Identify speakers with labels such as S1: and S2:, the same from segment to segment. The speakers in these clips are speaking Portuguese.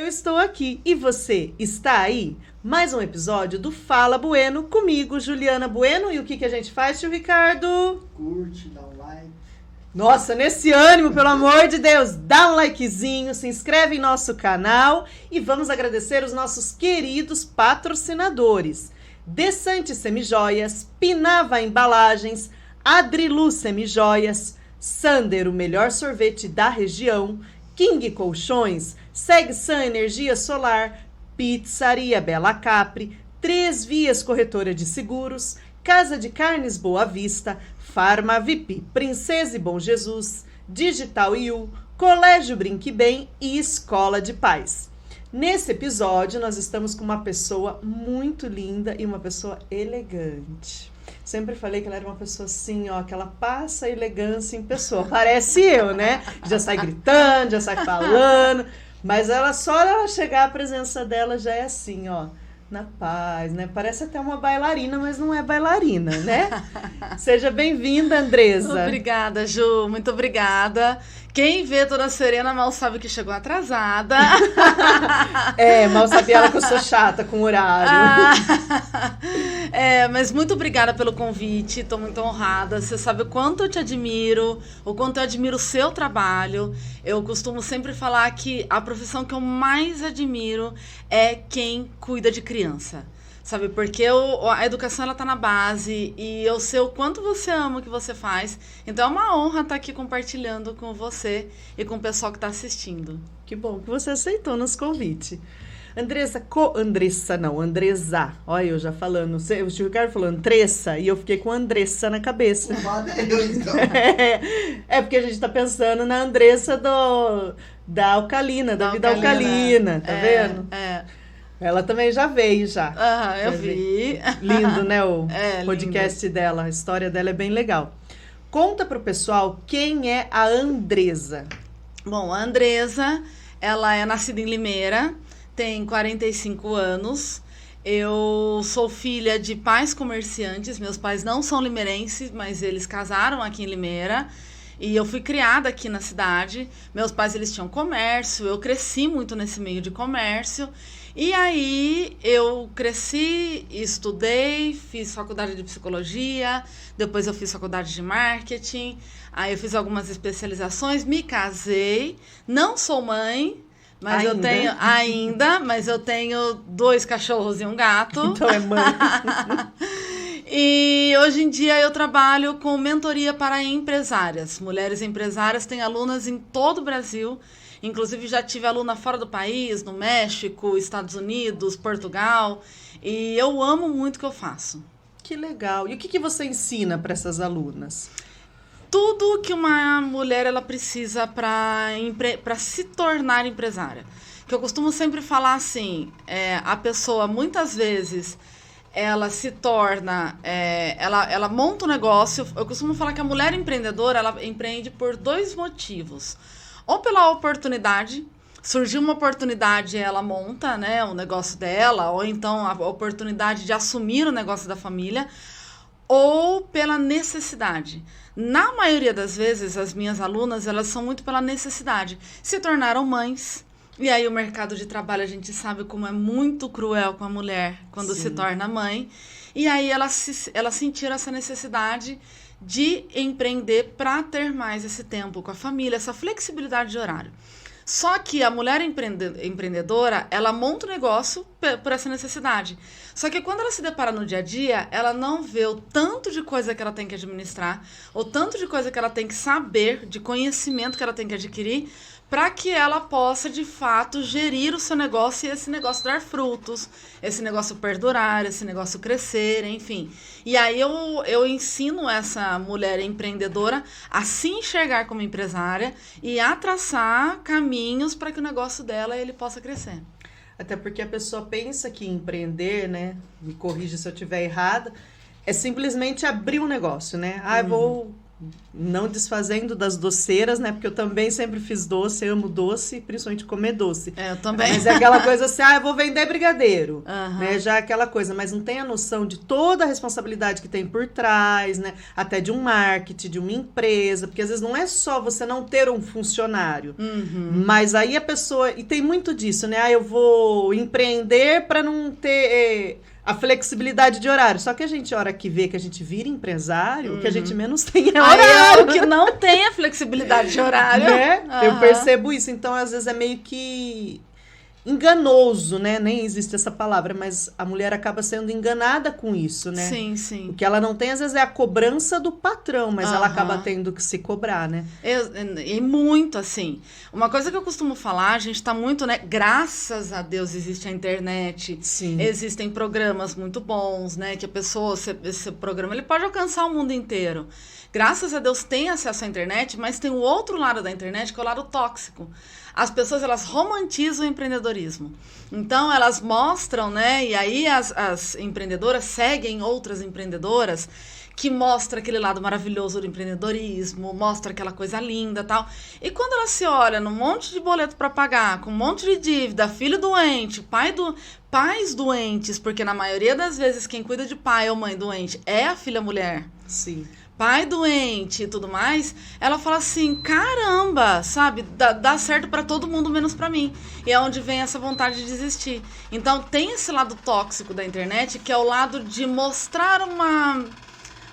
S1: eu estou aqui. E você está aí? Mais um episódio do Fala Bueno, comigo, Juliana Bueno. E o que a gente faz, tio Ricardo?
S2: Curte, dá um like.
S1: Nossa, nesse ânimo, pelo amor de Deus, dá um likezinho, se inscreve em nosso canal e vamos agradecer os nossos queridos patrocinadores. Desante Semijoias, Pinava Embalagens, Adrilu Semijoias, Sander, o melhor sorvete da região, King Colchões, Segsan Energia Solar, Pizzaria Bela Capri, 3 Vias Corretora de Seguros, Casa de Carnes Boa Vista, Farma VIP, Princesa e Bom Jesus, Digital IU, Colégio Brinque Bem e Escola de Paz. Nesse episódio, nós estamos com uma pessoa muito linda e uma pessoa elegante. Sempre falei que ela era uma pessoa assim, ó, que ela passa elegância em pessoa. Parece eu, né? Já sai gritando, já sai falando, mas ela só ela chegar, a presença dela já é assim, ó, na paz, né? Parece até uma bailarina, mas não é bailarina, né? Seja bem-vinda, Andresa.
S3: Obrigada, Ju, muito obrigada. Quem vê Dona Serena mal sabe que chegou atrasada.
S1: Mal sabia ela que eu sou chata com horário.
S3: Mas muito obrigada pelo convite, estou muito honrada. Você sabe o quanto eu te admiro, o quanto eu admiro o seu trabalho. Eu costumo sempre falar que a profissão que eu mais admiro é quem cuida de criança. Sabe, porque a educação ela tá na base e eu sei o quanto você ama o que você faz. Então é uma honra estar aqui compartilhando com você e com o pessoal que está assistindo.
S1: Que bom que você aceitou nosso convite. Andresa. Olha, eu já falando. O tio Ricardo falou Andressa e eu fiquei com Andressa na cabeça. É porque a gente tá pensando na Andressa da Alcalina, da Vida Alcalina, tá vendo? Ela também já veio, já.
S3: Eu vi.
S1: Lindo, né, o podcast dela. A história dela é bem legal. Conta pro pessoal quem é a Andresa.
S3: Bom, a Andresa, ela é nascida em Limeira, tem 45 anos. Eu sou filha de pais comerciantes. Meus pais não são limeirenses, mas eles casaram aqui em Limeira. E eu fui criada aqui na cidade. Meus pais, eles tinham comércio. Eu cresci muito nesse meio de comércio. E aí eu cresci, estudei, fiz faculdade de psicologia, depois eu fiz faculdade de marketing, aí eu fiz algumas especializações, me casei, não sou mãe, mas eu tenho 2 cachorros e um gato.
S1: Então é mãe.
S3: E hoje em dia eu trabalho com mentoria para empresárias. Mulheres empresárias, têm alunas em todo o Brasil. Inclusive já tive aluna fora do país, no México, Estados Unidos, Portugal. E eu amo muito o que eu faço.
S1: Que legal. E o que você ensina para essas alunas?
S3: Tudo que uma mulher ela precisa para se tornar empresária. Que eu costumo sempre falar assim, a pessoa muitas vezes ela se torna, ela monta um negócio. Eu costumo falar que a mulher empreendedora ela empreende por 2 motivos. Ou pela oportunidade, surgiu uma oportunidade, ela monta, né, o negócio dela, ou então a oportunidade de assumir o negócio da família, ou pela necessidade. Na maioria das vezes, as minhas alunas, elas são muito pela necessidade. Se tornaram mães, e aí o mercado de trabalho, a gente sabe como é muito cruel com a mulher quando se torna mãe, e aí elas sentiram essa necessidade de empreender para ter mais esse tempo com a família, essa flexibilidade de horário. Só que a mulher empreendedora, ela monta o negócio por essa necessidade. Só que quando ela se depara no dia a dia, ela não vê o tanto de coisa que ela tem que administrar, o tanto de coisa que ela tem que saber, de conhecimento que ela tem que adquirir, para que ela possa, de fato, gerir o seu negócio e esse negócio dar frutos, esse negócio perdurar, esse negócio crescer, enfim. E aí eu ensino essa mulher empreendedora a se enxergar como empresária e a traçar caminhos para que o negócio dela ele possa crescer.
S1: Até porque a pessoa pensa que empreender, né, me corrija se eu estiver errada, é simplesmente abrir um negócio, né? Vou Não desfazendo das doceiras, né? Porque eu também sempre fiz doce, amo doce, principalmente comer doce.
S3: Eu também.
S1: Mas é aquela coisa assim, eu vou vender brigadeiro.
S3: Uhum.
S1: Né? Já é aquela coisa, mas não tem a noção de toda a responsabilidade que tem por trás, né? Até de um marketing, de uma empresa. Porque às vezes não é só você não ter um funcionário. Mas aí a pessoa... E tem muito disso, né? Eu vou empreender para não ter... a flexibilidade de horário. Só que a gente, a hora que vê que a gente vira empresário, o que a gente menos tem é horário.
S3: O que não tem a flexibilidade de horário.
S1: Né? Eu percebo isso. Então, às vezes, é meio que enganoso, né? Nem existe essa palavra, mas a mulher acaba sendo enganada com isso, né?
S3: Sim, sim.
S1: O que ela não tem, às vezes, é a cobrança do patrão, mas ela acaba tendo que se cobrar, né?
S3: E muito, assim. Uma coisa que eu costumo falar, a gente tá muito, né? Graças a Deus existe a internet.
S1: Sim.
S3: Existem programas muito bons, né? Que a pessoa, esse programa, ele pode alcançar o mundo inteiro. Graças a Deus tem acesso à internet, mas tem o outro lado da internet, que é o lado tóxico. As pessoas, elas romantizam o empreendedorismo. Então, elas mostram, né? E aí as empreendedoras seguem outras empreendedoras que mostra aquele lado maravilhoso do empreendedorismo, mostra aquela coisa linda e tal. E quando ela se olha num monte de boleto para pagar, com um monte de dívida, filho doente, pais doentes, porque na maioria das vezes quem cuida de pai ou mãe doente é a filha mulher.
S1: Sim.
S3: Pai doente e tudo mais, ela fala assim, caramba, sabe, dá certo pra todo mundo menos pra mim. E é onde vem essa vontade de desistir. Então tem esse lado tóxico da internet, que é o lado de mostrar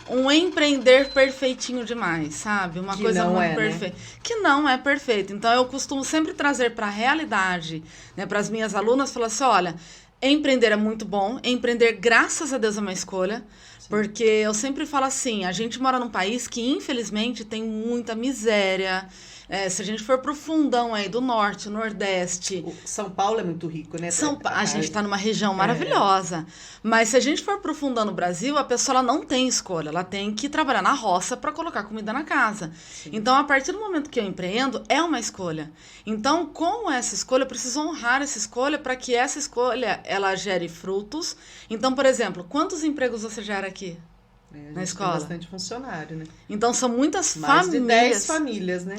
S3: um empreender perfeitinho demais, sabe? Uma
S1: que
S3: coisa
S1: não
S3: muito
S1: é,
S3: perfeita.
S1: Né?
S3: Que não é perfeito. Então eu costumo sempre trazer pra realidade, né, para as minhas alunas, falar assim, olha, empreender é muito bom, empreender graças a Deus é uma escolha. Porque eu sempre falo assim, a gente mora num país que, infelizmente, tem muita miséria. Se a gente for pro fundão aí do norte, nordeste...
S1: São Paulo é muito rico, né?
S3: A gente tá numa região maravilhosa. Mas se a gente for pro fundão no Brasil, a pessoa ela não tem escolha. Ela tem que trabalhar na roça para colocar comida na casa. Sim. Então, a partir do momento que eu empreendo, é uma escolha. Então, como essa escolha, eu preciso honrar essa escolha para que essa escolha, ela gere frutos. Então, por exemplo, quantos empregos você gera aqui? Na escola.
S1: Tem bastante funcionário, né?
S3: Então, são muitas
S1: Mais
S3: famílias.
S1: Mais de 10 famílias, né?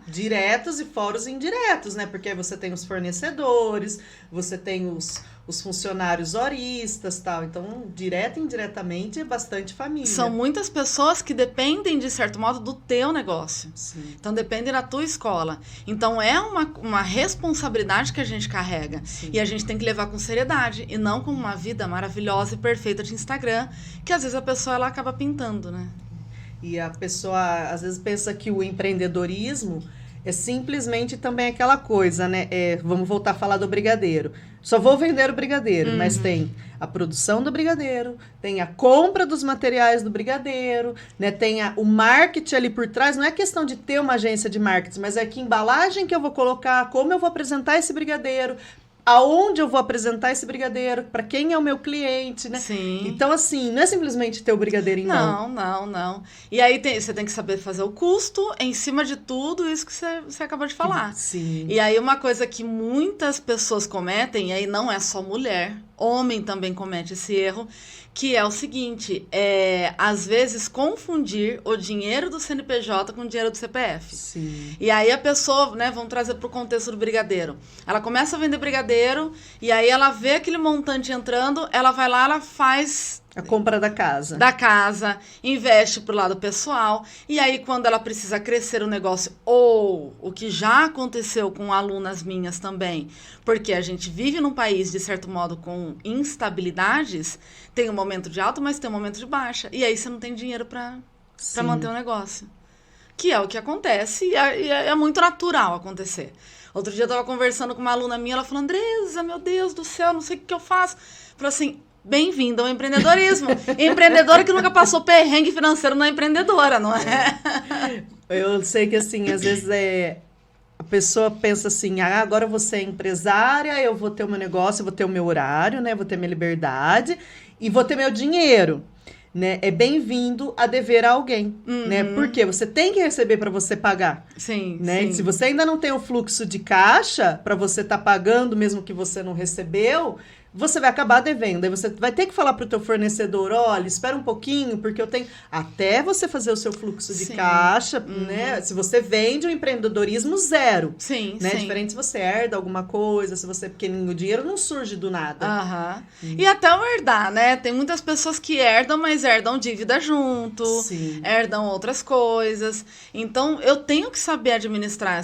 S3: Diretos
S1: e fora os indiretos, né? Porque você tem os fornecedores, você tem os funcionários horistas e tal. Então, direto e indiretamente, é bastante família.
S3: São muitas pessoas que dependem, de certo modo, do teu negócio.
S1: Sim.
S3: Então, dependem da tua escola. Então, é uma responsabilidade que a gente carrega. Sim. E a gente tem que levar com seriedade. E não com uma vida maravilhosa e perfeita de Instagram, que às vezes a pessoa ela acaba pintando, né?
S1: E a pessoa, às vezes, pensa que o empreendedorismo é simplesmente também aquela coisa, né? Vamos voltar a falar do brigadeiro. Só vou vender o brigadeiro, mas tem a produção do brigadeiro, tem a compra dos materiais do brigadeiro, né? Tem o marketing ali por trás. Não é questão de ter uma agência de marketing, mas é que embalagem que eu vou colocar, como eu vou apresentar esse brigadeiro, aonde eu vou apresentar esse brigadeiro, para quem é o meu cliente, né?
S3: Sim.
S1: Então, assim, não é simplesmente ter o brigadeiro em mão.
S3: Não. E aí você tem que saber fazer o custo em cima de tudo isso que você acabou de falar.
S1: Sim.
S3: E aí uma coisa que muitas pessoas cometem, e aí não é só mulher, homem também comete esse erro, que é o seguinte, às vezes confundir o dinheiro do CNPJ com o dinheiro do CPF.
S1: Sim.
S3: E aí a pessoa, né, vamos trazer para o contexto do brigadeiro. Ela começa a vender brigadeiro, e aí ela vê aquele montante entrando, ela vai lá, ela faz...
S1: A compra da casa.
S3: Investe pro lado pessoal. E aí, quando ela precisa crescer o negócio, ou o que já aconteceu com alunas minhas também, porque a gente vive num país, de certo modo, com instabilidades, tem um momento de alta, mas tem um momento de baixa. E aí você não tem dinheiro para manter o negócio. Que é o que acontece e é muito natural acontecer. Outro dia eu estava conversando com uma aluna minha, ela falou, Andresa, meu Deus do céu, não sei o que eu faço. Falou assim... Bem-vindo ao empreendedorismo. Empreendedora que nunca passou perrengue financeiro não é empreendedora, não é?
S1: Eu sei que, assim, às vezes a pessoa pensa assim, agora eu vou ser empresária, eu vou ter o meu negócio, eu vou ter o meu horário, né? Vou ter minha liberdade e vou ter meu dinheiro. Né? É bem-vindo a dever a alguém, né? Porque você tem que receber para você pagar.
S3: Sim,
S1: né?
S3: sim.
S1: E se você ainda não tem o fluxo de caixa para você estar pagando, mesmo que você não recebeu... você vai acabar devendo. Aí você vai ter que falar para o teu fornecedor, olha, espera um pouquinho, porque eu tenho... Até você fazer o seu fluxo de caixa, né? Se você vende o empreendedorismo zero.
S3: Sim,
S1: né?
S3: sim.
S1: Diferente se você herda alguma coisa, se você é pequenininho, o dinheiro não surge do nada.
S3: E até o herdar, né? Tem muitas pessoas que herdam, mas herdam dívida junto,
S1: Sim.
S3: herdam outras coisas. Então, eu tenho que saber administrar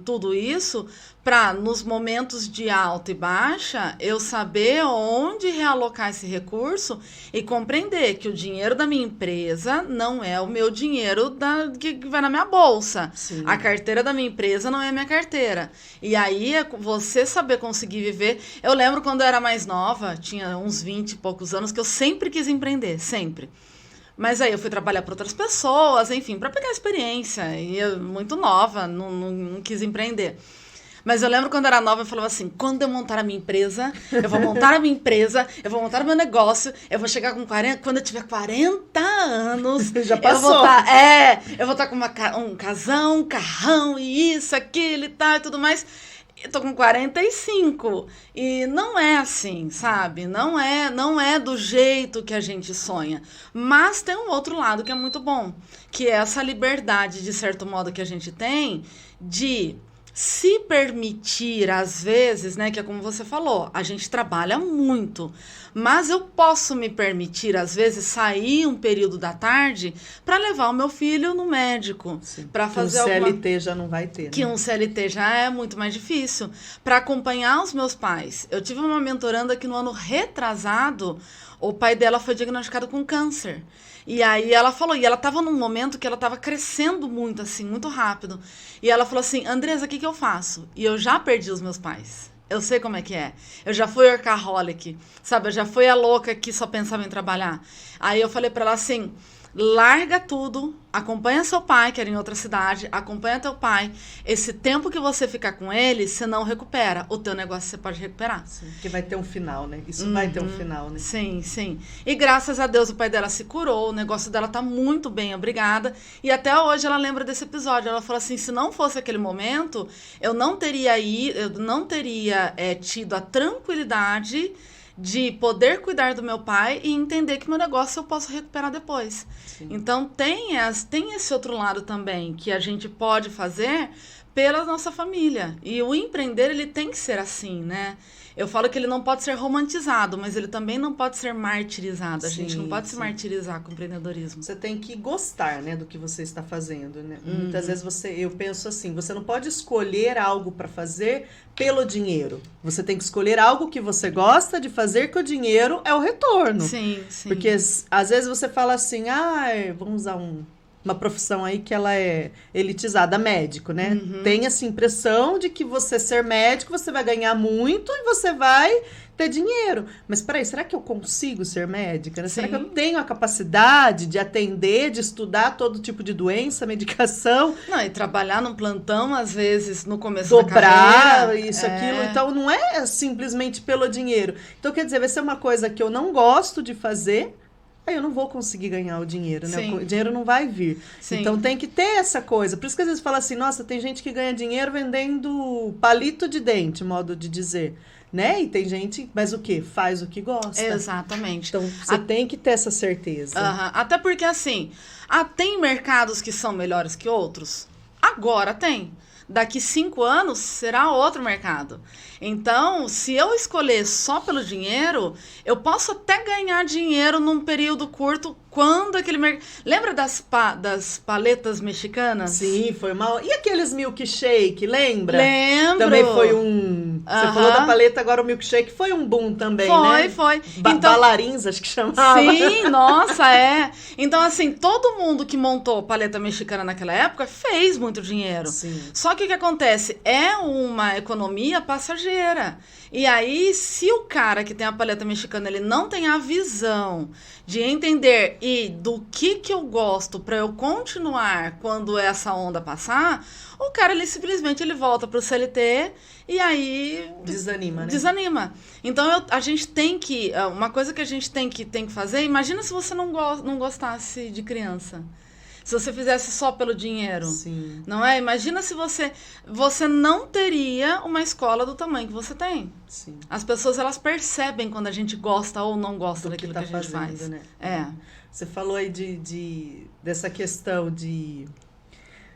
S3: tudo isso para, nos momentos de alta e baixa, eu saber onde realocar esse recurso e compreender que o dinheiro da minha empresa não é o meu dinheiro que vai na minha bolsa.
S1: Sim.
S3: A carteira da minha empresa não é a minha carteira. E aí, você saber conseguir viver... Eu lembro quando eu era mais nova, tinha uns 20 e poucos anos, que eu sempre quis empreender, sempre. Mas aí eu fui trabalhar para outras pessoas, enfim, para pegar experiência. E eu, muito nova, não quis empreender. Mas eu lembro quando eu era nova, eu falava assim, quando eu montar a minha empresa, eu vou montar a minha empresa, eu vou montar o meu negócio, eu vou chegar com 40, quando eu tiver 40 anos,
S1: já passou.
S3: Eu vou estar com um casão, um carrão, e isso, aquilo e tal, e tudo mais. Eu tô com 45 e não é assim, sabe? Não é do jeito que a gente sonha. Mas tem um outro lado que é muito bom, que é essa liberdade, de certo modo, que a gente tem de se permitir, às vezes, né, que é como você falou, a gente trabalha muito, mas eu posso me permitir, às vezes, sair um período da tarde para levar o meu filho no médico, para fazer
S1: um CLT já não vai ter, né?
S3: Que um CLT já é muito mais difícil, para acompanhar os meus pais. Eu tive uma mentoranda que no ano retrasado, o pai dela foi diagnosticado com câncer. E aí ela falou, e ela estava num momento que ela estava crescendo muito, assim, muito rápido. E ela falou assim, Andresa, o que eu faço? E eu já perdi os meus pais. Eu sei como é que é. Eu já fui workaholic, sabe? Eu já fui a louca que só pensava em trabalhar. Aí eu falei para ela assim, larga tudo, acompanha seu pai, que era em outra cidade, acompanha teu pai. Esse tempo que você ficar com ele, você não recupera. O teu negócio você pode recuperar.
S1: Sim, porque vai ter um final, né? Isso vai ter um final, né?
S3: Sim, sim. E graças a Deus o pai dela se curou, o negócio dela tá muito bem, obrigada. E até hoje ela lembra desse episódio. Ela falou assim, se não fosse aquele momento, eu não teria tido a tranquilidade de poder cuidar do meu pai e entender que meu negócio eu posso recuperar depois. Sim. Então, tem esse outro lado também, que a gente pode fazer pela nossa família. E o empreender, ele tem que ser assim, né? Eu falo que ele não pode ser romantizado, mas ele também não pode ser martirizado. A gente não pode se martirizar com o empreendedorismo.
S1: Você tem que gostar, né, do que você está fazendo, né? Muitas vezes eu penso assim, você não pode escolher algo para fazer pelo dinheiro. Você tem que escolher algo que você gosta de fazer, que o dinheiro é o retorno.
S3: Sim, sim.
S1: Porque às vezes você fala assim, vamos usar uma profissão aí que ela é elitizada, médico, né? Tem essa impressão de que você ser médico, você vai ganhar muito e você vai ter dinheiro. Mas peraí, será que eu consigo ser médica? Né? Será que eu tenho a capacidade de atender, de estudar todo tipo de doença, medicação?
S3: Não, e trabalhar num plantão, às vezes, no começo
S1: dobrar
S3: da carreira.
S1: Isso, aquilo. Então, não é simplesmente pelo dinheiro. Então, quer dizer, vai ser uma coisa que eu não gosto de fazer, aí eu não vou conseguir ganhar o dinheiro, né?
S3: Sim.
S1: O dinheiro não vai vir.
S3: Sim.
S1: Então tem que ter essa coisa. Por isso que às vezes fala assim, nossa, tem gente que ganha dinheiro vendendo palito de dente, modo de dizer. Né? E tem gente, mas o quê? Faz o que gosta.
S3: Exatamente.
S1: Então você tem que ter essa certeza.
S3: Até porque assim, tem mercados que são melhores que outros? Agora tem. Daqui 5 anos será outro mercado. Então, se eu escolher só pelo dinheiro, eu posso até ganhar dinheiro num período curto quando aquele mercado... Lembra das paletas mexicanas?
S1: Sim, foi uma... E aqueles milkshake, lembra?
S3: Lembro.
S1: Também foi um... Você falou da paleta, agora o milkshake foi um boom também, né?
S3: Foi.
S1: Então... Balarins, acho que chamava.
S3: Sim, nossa, é. Então, assim, todo mundo que montou paleta mexicana naquela época fez muito dinheiro.
S1: Sim.
S3: Só que o que acontece? É uma economia passageira. E aí, se o cara que tem a paleta mexicana, ele não tem a visão de entender e do que eu gosto para eu continuar quando essa onda passar, o cara, ele simplesmente volta pro CLT e aí...
S1: Desanima, né?
S3: Desanima. Então, a gente tem que... Uma coisa que a gente tem que fazer, imagina se você não gostasse de criança. Se você fizesse só pelo dinheiro.
S1: Sim.
S3: Não é? Imagina se você não teria uma escola do tamanho que você tem.
S1: Sim.
S3: As pessoas, elas percebem quando a gente gosta ou não gosta daquilo que a gente
S1: fazendo,
S3: faz.
S1: Né?
S3: É.
S1: Você falou aí dessa questão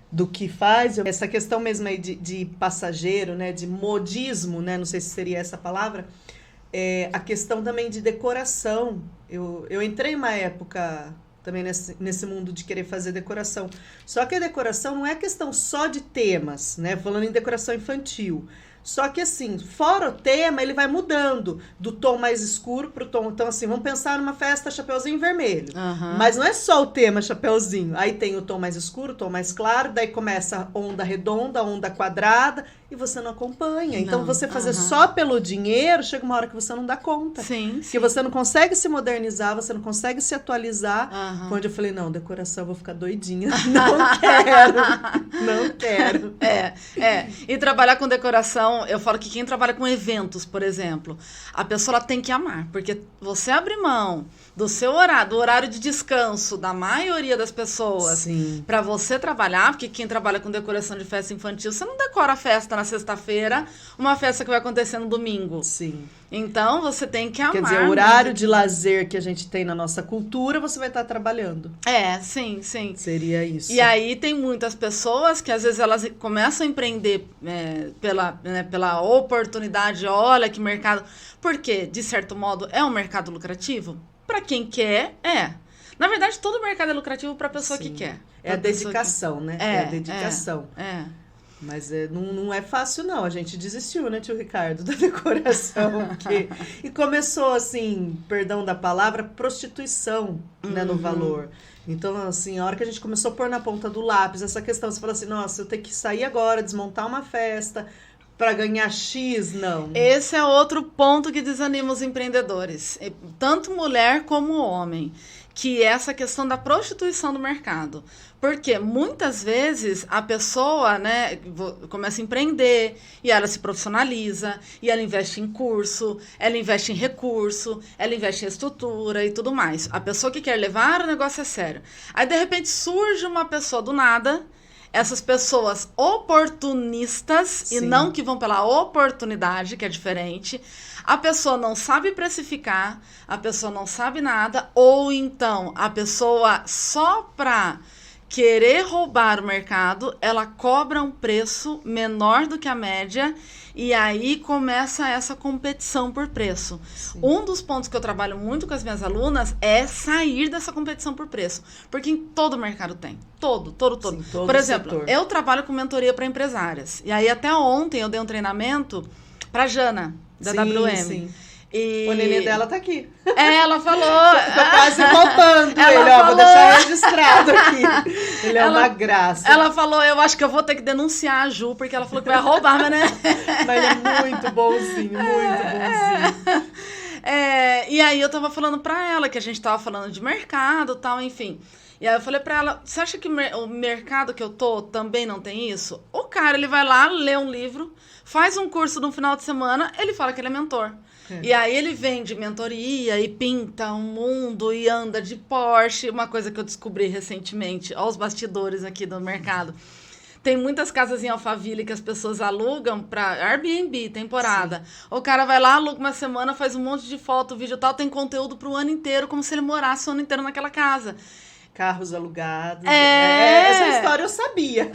S1: do que faz, essa questão mesmo aí de passageiro, né, de modismo, né, não sei se seria essa palavra, a questão também de decoração. Eu entrei uma época também nesse mundo de querer fazer decoração, só que a decoração não é questão só de temas, né, falando em decoração infantil. Só que assim, fora o tema, ele vai mudando do tom mais escuro pro tom... Então assim, vamos pensar numa festa Chapeuzinho Vermelho. Mas não é só o tema Chapeuzinho. Aí tem o tom mais escuro, o tom mais claro, daí começa a onda redonda, a onda quadrada, e você não acompanha. Então você fazer só pelo dinheiro, chega uma hora que você não dá conta.
S3: Sim,
S1: que você não consegue se modernizar, você não consegue se atualizar.
S3: Uhum.
S1: Onde eu falei, não, decoração, eu vou ficar doidinha. Não quero. Não quero.
S3: E trabalhar com decoração, eu falo que quem trabalha com eventos, por exemplo, a pessoa ela tem que amar, porque você abre mão do seu horário, do horário de descanso da maioria das pessoas para você trabalhar, porque quem trabalha com decoração de festa infantil, você não decora a festa na sexta-feira, uma festa que vai acontecer no domingo.
S1: Sim.
S3: Então, você tem que amar.
S1: Quer dizer, o horário de lazer que a gente tem na nossa cultura, você vai estar trabalhando.
S3: Sim.
S1: Seria isso.
S3: E aí tem muitas pessoas que às vezes elas começam a empreender pela oportunidade, olha que mercado. Porque, de certo modo, é um mercado lucrativo? Para quem quer, é. Na verdade, todo mercado é lucrativo para a pessoa que quer.
S1: É a dedicação, né? É a dedicação. Mas não é fácil, não. A gente desistiu, né, tio Ricardo, da decoração. E começou, assim, perdão da palavra, prostituição, né, no valor. Então, assim, a hora que a gente começou a pôr na ponta do lápis essa questão, você fala assim, nossa, eu tenho que sair agora, desmontar uma festa para ganhar X, não.
S3: Esse é outro ponto que desanima os empreendedores, tanto mulher como homem, que é essa questão da prostituição do mercado. Porque muitas vezes a pessoa, né, começa a empreender e ela se profissionaliza e ela investe em curso, ela investe em recurso, ela investe em estrutura e tudo mais. A pessoa que quer levar o negócio é sério. Aí, de repente, surge uma pessoa do nada, essas pessoas oportunistas e não que vão pela oportunidade, que é diferente. A pessoa não sabe precificar, a pessoa não sabe nada, ou então a pessoa só para querer roubar o mercado, ela cobra um preço menor do que a média e aí começa essa competição por preço. Um dos pontos que eu trabalho muito com as minhas alunas é sair dessa competição por preço, porque em todo mercado tem, todo.
S1: Sim, todo
S3: por exemplo,
S1: setor.
S3: Eu trabalho com mentoria para empresárias e aí até ontem eu dei um treinamento para Jana, da WM.
S1: Sim. O neném dela tá aqui.
S3: Ela falou.
S1: Tô quase roubando ele, ó. Vou deixar registrado aqui. Ele é uma graça.
S3: Ela falou, eu acho que eu vou ter que denunciar a Ju, porque ela falou que vai roubar, mas né?
S1: Mas ele é muito bonzinho, muito bonzinho.
S3: E aí eu tava falando pra ela que a gente tava falando de mercado e tal, enfim. E aí eu falei pra ela, você acha que o mercado que eu tô também não tem isso? O cara, ele vai lá, lê um livro, faz um curso no final de semana, ele fala que ele é mentor. E aí ele vende mentoria e pinta um mundo e anda de Porsche, uma coisa que eu descobri recentemente, aos bastidores aqui do mercado. Tem muitas casas em Alphaville que as pessoas alugam para Airbnb, temporada. O cara vai lá, aluga uma semana, faz um monte de foto, vídeo e tal, tem conteúdo pro ano inteiro, como se ele morasse o ano inteiro naquela casa.
S1: Carros alugados. Essa história eu sabia.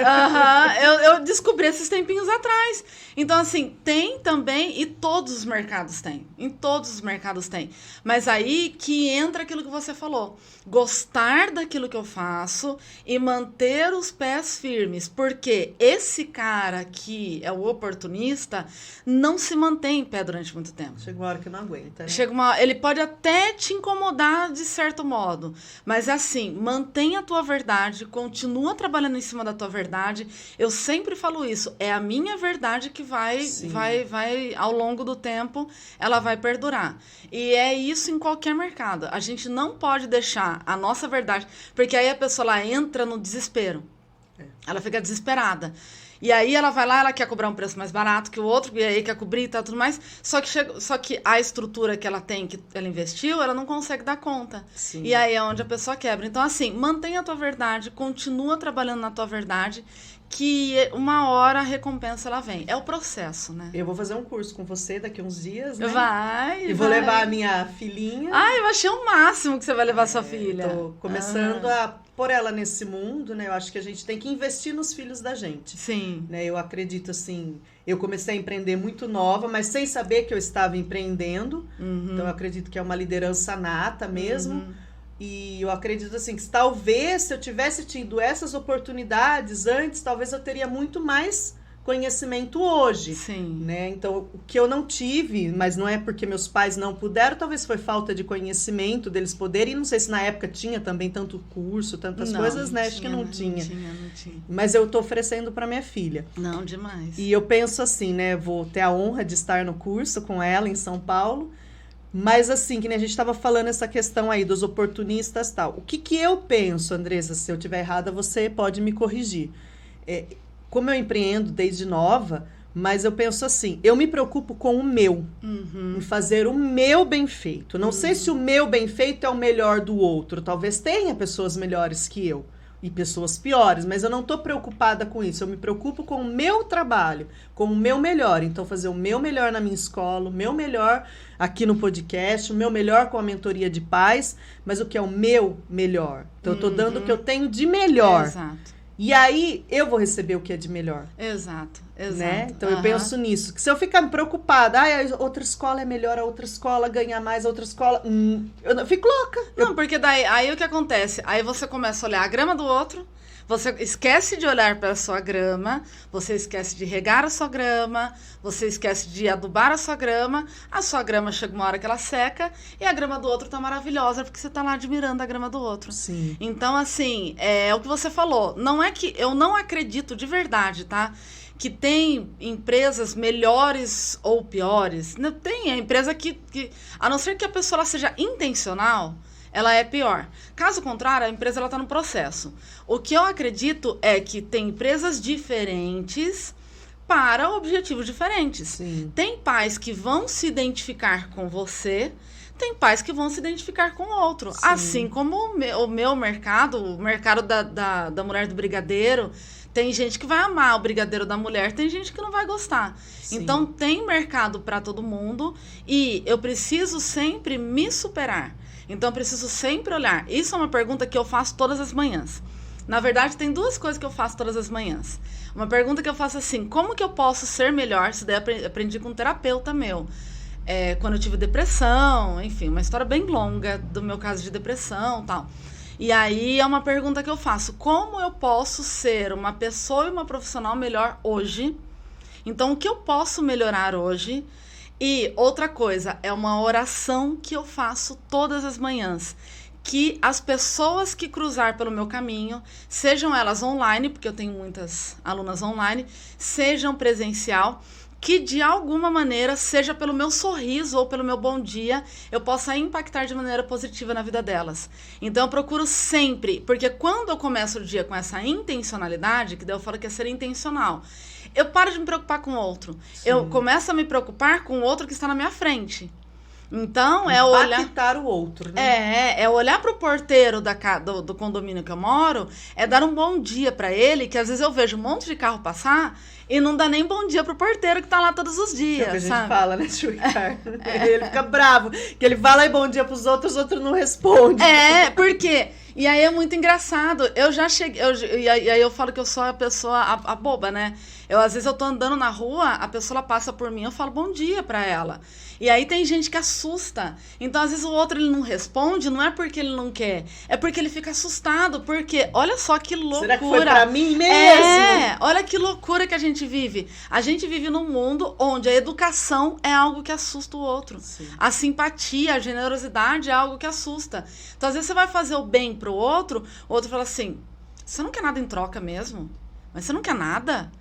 S3: Eu descobri esses tempinhos atrás. Então, assim, tem também, e todos os mercados têm. Em todos os mercados tem. Mas aí que entra aquilo que você falou. Gostar daquilo que eu faço e manter os pés firmes. Porque esse cara que é o oportunista não se mantém em pé durante muito tempo.
S1: Chega uma hora que não aguenta. Né?
S3: Ele pode até te incomodar de certo modo. Mas assim, mantenha a tua verdade, continua trabalhando em cima da tua verdade. Eu sempre falo isso, é a minha verdade que vai ao longo do tempo, ela vai perdurar. E é isso em qualquer mercado. A gente não pode deixar a nossa verdade, porque aí a pessoa lá entra no desespero. Ela fica desesperada. E aí ela vai lá, ela quer cobrar um preço mais barato que o outro, e aí quer cobrir e tal, tudo mais. Só que a estrutura que ela tem, que ela investiu, ela não consegue dar conta.
S1: Sim.
S3: E aí é onde a pessoa quebra. Então, assim, mantenha a tua verdade, continua trabalhando na tua verdade, que uma hora a recompensa ela vem. É o processo, né?
S1: Eu vou fazer um curso com você daqui uns dias, né?
S3: Vai.
S1: E vou levar a minha filhinha.
S3: Ai, eu achei o máximo que você vai levar sua filha.
S1: Tô começando a pôr ela nesse mundo, né? Eu acho que a gente tem que investir nos filhos da gente.
S3: Sim.
S1: Né? Eu acredito assim, eu comecei a empreender muito nova, mas sem saber que eu estava empreendendo. Então eu acredito que é uma liderança nata mesmo. E eu acredito assim, que talvez se eu tivesse tido essas oportunidades antes, talvez eu teria muito mais conhecimento hoje.
S3: Sim.
S1: Né? Então, o que eu não tive, mas não é porque meus pais não puderam, talvez foi falta de conhecimento deles poderem. E não sei se na época tinha também tanto curso, tantas coisas, né? Acho que não tinha.
S3: Não tinha.
S1: Mas eu tô oferecendo para minha filha.
S3: Não, demais.
S1: E eu penso assim, né? Vou ter a honra de estar no curso com ela em São Paulo. Mas assim, que nem a gente estava falando essa questão aí dos oportunistas e tal. O que eu penso, Andressa, se eu estiver errada, você pode me corrigir. Como eu empreendo desde nova, mas eu penso assim, eu me preocupo com o meu, em fazer o meu bem feito. Não sei se o meu bem feito é o melhor do outro. Talvez tenha pessoas melhores que eu. E pessoas piores, mas eu não estou preocupada com isso. Eu me preocupo com o meu trabalho, com o meu melhor. Então, fazer o meu melhor na minha escola, o meu melhor aqui no podcast, o meu melhor com a mentoria de pais, mas o que é o meu melhor. Então, eu estou dando o que eu tenho de melhor.
S3: Exato.
S1: E aí, eu vou receber o que é de melhor.
S3: Exato.
S1: Né? Então, eu penso nisso. Que se eu ficar preocupada, a outra escola é melhor, a outra escola ganha mais, a outra escola... eu fico louca.
S3: Não, porque daí, aí o que acontece? Aí você começa a olhar a grama do outro, você esquece de olhar para a sua grama, você esquece de regar a sua grama, você esquece de adubar a sua grama chega uma hora que ela seca, e a grama do outro tá maravilhosa, porque você tá lá admirando a grama do outro.
S1: Sim.
S3: Então, assim, é o que você falou. Não é que eu não acredito de verdade, tá? Que tem empresas melhores ou piores. Não tem, a empresa que a não ser que a pessoa ela seja intencional, ela é pior. Caso contrário, a empresa ela está no processo. O que eu acredito é que tem empresas diferentes para objetivos diferentes.
S1: Sim.
S3: Tem pais que vão se identificar com você, tem pais que vão se identificar com o outro.
S1: Sim.
S3: Assim como o meu mercado, o mercado da mulher do brigadeiro. Tem gente que vai amar o brigadeiro da mulher, tem gente que não vai gostar.
S1: Sim.
S3: Então, tem mercado para todo mundo e eu preciso sempre me superar. Então, eu preciso sempre olhar. Isso é uma pergunta que eu faço todas as manhãs. Na verdade, tem duas coisas que eu faço todas as manhãs. Uma pergunta que eu faço assim, como que eu posso ser melhor? Isso daí eu aprendi com um terapeuta meu. Quando eu tive depressão, enfim, uma história bem longa do meu caso de depressão e tal. E aí é uma pergunta que eu faço, como eu posso ser uma pessoa e uma profissional melhor hoje? Então, o que eu posso melhorar hoje? E outra coisa, é uma oração que eu faço todas as manhãs. Que as pessoas que cruzar pelo meu caminho, sejam elas online, porque eu tenho muitas alunas online, sejam presencial, que de alguma maneira, seja pelo meu sorriso ou pelo meu bom dia, eu possa impactar de maneira positiva na vida delas. Então eu procuro sempre, porque quando eu começo o dia com essa intencionalidade, que daí eu falo que é ser intencional, eu paro de me preocupar com o outro.
S1: Sim.
S3: Eu começo a me preocupar com o outro que está na minha frente. Então, é olhar...
S1: Impactar o outro, né?
S3: É olhar pro porteiro do condomínio que eu moro, é dar um bom dia pra ele, que às vezes eu vejo um monte de carro passar e não dá nem bom dia pro porteiro que tá lá todos os dias,
S1: É o que a gente
S3: sabe?
S1: fala, né, tio Ricardo? Ele fica bravo, que ele fala aí bom dia pros outros, os outros não respondem.
S3: Por quê? E aí é muito engraçado. Eu já cheguei... E aí eu falo que eu sou a pessoa, a boba, né? Às vezes eu tô andando na rua, a pessoa ela passa por mim, eu falo bom dia pra ela. E aí tem gente que assusta. Então, às vezes, o outro ele não responde, não é porque ele não quer, é porque ele fica assustado, porque olha só que loucura.
S1: Será que foi pra mim mesmo?
S3: Olha que loucura que a gente vive. A gente vive num mundo onde a educação é algo que assusta o outro.
S1: Sim.
S3: A simpatia, a generosidade é algo que assusta. Então, às vezes, você vai fazer o bem pro outro, o outro fala assim, você não quer nada em troca mesmo? Mas você não quer nada?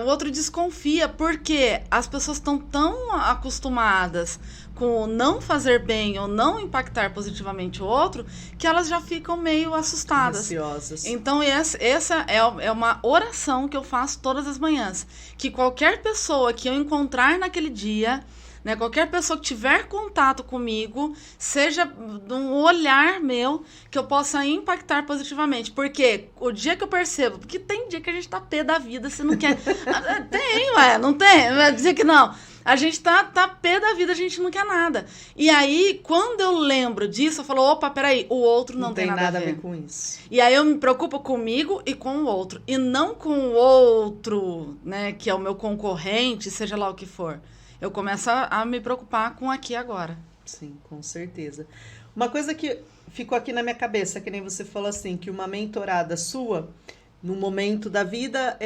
S3: O outro desconfia, porque as pessoas estão tão acostumadas com não fazer bem ou não impactar positivamente o outro, que elas já ficam meio assustadas.
S1: Ansiosas.
S3: Então, essa é uma oração que eu faço todas as manhãs. Que qualquer pessoa que eu encontrar naquele dia, né, qualquer pessoa que tiver contato comigo, seja um olhar meu, que eu possa impactar positivamente. Porque o dia que eu percebo, porque tem dia que a gente tá pé da vida, se não quer... Tem, ué, não tem? Vai dizer que não. A gente tá pé da vida, a gente não quer nada. E aí, quando eu lembro disso, eu falo, opa, peraí, o outro não tem nada a ver
S1: com isso.
S3: E aí eu me preocupo comigo e com o outro. E não com o outro, né, que é o meu concorrente, seja lá o que for. Eu começo a me preocupar com aqui e agora.
S1: Sim, com certeza. Uma coisa que ficou aqui na minha cabeça, que nem você falou assim, que uma mentorada sua, no momento da vida,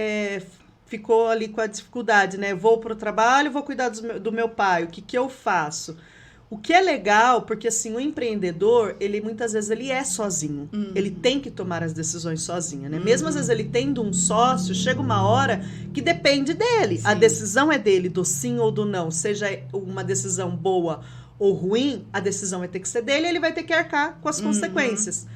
S1: ficou ali com a dificuldade, né? Vou para o trabalho, vou cuidar do meu pai, o que eu faço? O que é legal, porque assim, o empreendedor, ele muitas vezes ele é sozinho. Ele tem que tomar as decisões sozinho, né? Mesmo às vezes ele tendo um sócio, chega uma hora que depende dele.
S3: Sim.
S1: A decisão é dele, do sim ou do não. Seja uma decisão boa ou ruim, a decisão vai ter que ser dele e ele vai ter que arcar com as consequências.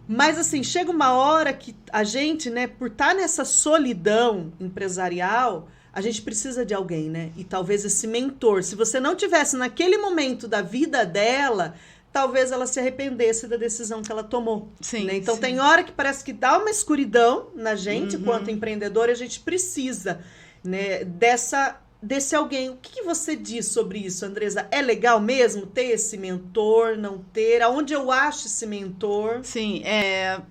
S1: Mas assim, chega uma hora que a gente, né, por estar nessa solidão empresarial, a gente precisa de alguém, né? E talvez esse mentor, se você não tivesse naquele momento da vida dela, talvez ela se arrependesse da decisão que ela tomou.
S3: Sim,
S1: né? Então
S3: sim.
S1: tem hora que parece que dá uma escuridão na gente, enquanto empreendedor, e a gente precisa, né, desse alguém. O que você diz sobre isso, Andresa? É legal mesmo ter esse mentor, não ter? Aonde eu acho esse mentor?
S3: Sim,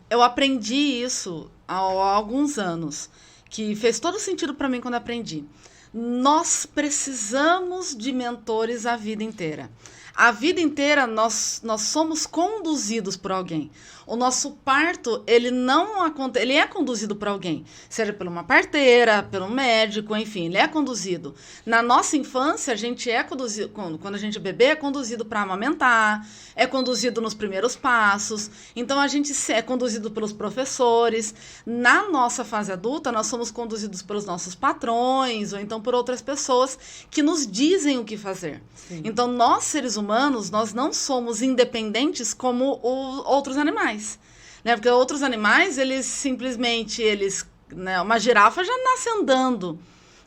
S3: eu aprendi isso há alguns anos, que fez todo sentido para mim quando aprendi. Nós precisamos de mentores a vida inteira. A vida inteira nós somos conduzidos por alguém. O nosso parto, ele é conduzido por alguém, seja por uma parteira, pelo médico, enfim, ele é conduzido. Na nossa infância, a gente é conduzido, quando a gente é bebê, é conduzido para amamentar, é conduzido nos primeiros passos, então a gente é conduzido pelos professores. Na nossa fase adulta, nós somos conduzidos pelos nossos patrões, ou então por outras pessoas que nos dizem o que fazer.
S1: Sim.
S3: Então, nós, seres humanos, nós não somos independentes como outros animais. Né? Porque outros animais, eles simplesmente, né, uma girafa já nasce andando.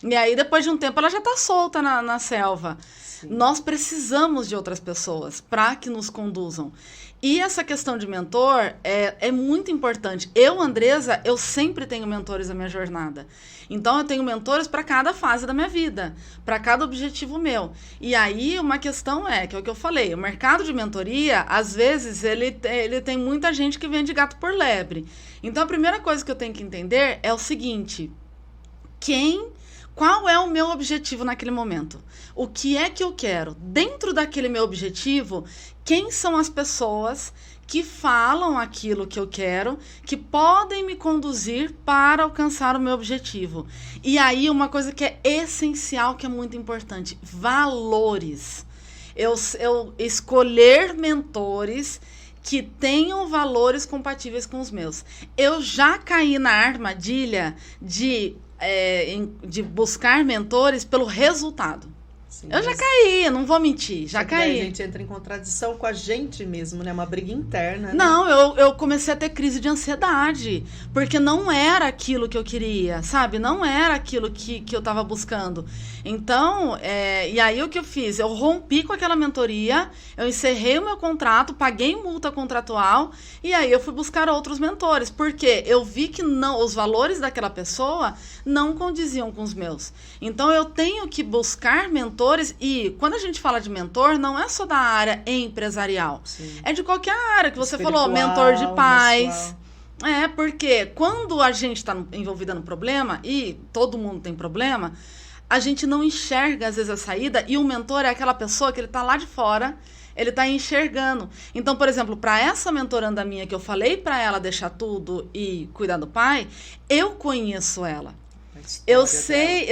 S3: E aí, depois de um tempo, ela já está solta na selva. Sim. Nós precisamos de outras pessoas para que nos conduzam. E essa questão de mentor é muito importante. Eu, Andresa, eu sempre tenho mentores na minha jornada. Então, eu tenho mentores para cada fase da minha vida, para cada objetivo meu. E aí, uma questão que é o que eu falei, o mercado de mentoria, às vezes, ele tem muita gente que vende gato por lebre. Então, a primeira coisa que eu tenho que entender é o seguinte: qual é o meu objetivo naquele momento? O que é que eu quero? Dentro daquele meu objetivo, quem são as pessoas que falam aquilo que eu quero, que podem me conduzir para alcançar o meu objetivo? E aí, uma coisa que é essencial, que é muito importante: valores. Eu escolher mentores que tenham valores compatíveis com os meus. Eu já caí na armadilha de buscar mentores pelo resultado.
S1: Sim,
S3: eu já caí, não vou mentir, já caí.
S1: A gente entra em contradição com a gente mesmo, né? Uma briga interna. Né?
S3: Não, eu comecei a ter crise de ansiedade, porque não era aquilo que eu queria, sabe? Não era aquilo que eu estava buscando. Então, e aí o que eu fiz? Eu rompi com aquela mentoria, eu encerrei o meu contrato, paguei multa contratual, e aí eu fui buscar outros mentores, porque eu vi que os valores daquela pessoa não condiziam com os meus. Então, eu tenho que buscar mentores. E quando a gente fala de mentor, não é só da área empresarial. Sim. É de qualquer área que você falou, mentor de paz. Porque quando a gente está envolvida no problema, e todo mundo tem problema, a gente não enxerga às vezes a saída, e o mentor é aquela pessoa que ele está lá de fora, ele está enxergando. Então, por exemplo, para essa mentoranda minha que eu falei para ela deixar tudo e cuidar do pai, eu conheço ela. Eu sei,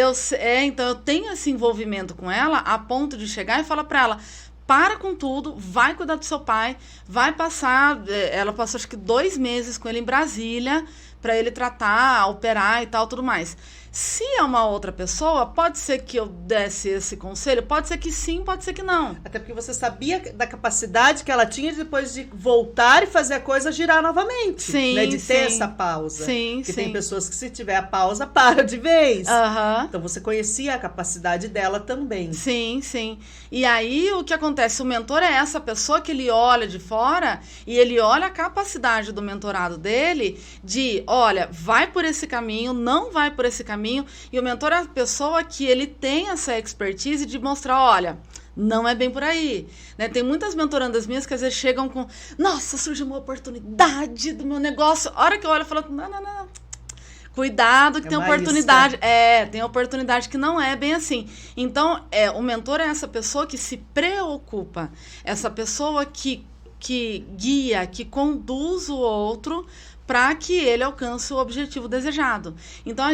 S3: então eu tenho esse envolvimento com ela a ponto de chegar e falar para ela: para com tudo, vai cuidar do seu pai, vai passar, ela passou acho que 2 meses com ele em Brasília, para ele tratar, operar e tal, tudo mais. Se é uma outra pessoa, pode ser que eu desse esse conselho, pode ser que sim, pode ser que não.
S1: Até porque você sabia da capacidade que ela tinha depois de voltar e fazer a coisa girar novamente.
S3: Sim,
S1: né? De ter
S3: sim.
S1: essa pausa.
S3: Sim,
S1: Porque
S3: sim.
S1: tem pessoas que se tiver a pausa, para de vez.
S3: Aham.
S1: Então você conhecia a capacidade dela também.
S3: Sim, sim. E aí o que acontece? O mentor é essa pessoa que ele olha de fora e ele olha a capacidade do mentorado dele de, olha, vai por esse caminho, não vai por esse caminho. E o mentor é a pessoa que ele tem essa expertise de mostrar, olha, não é bem por aí. Né? Tem muitas mentorandas minhas que às vezes chegam com, nossa, surgiu uma oportunidade do meu negócio. A hora que eu olho, eu falo, não. Cuidado que tem oportunidade. Tem oportunidade que não é bem assim. Então, o mentor é essa pessoa que se preocupa. Essa pessoa que guia, que conduz o outro para que ele alcance o objetivo desejado. Então,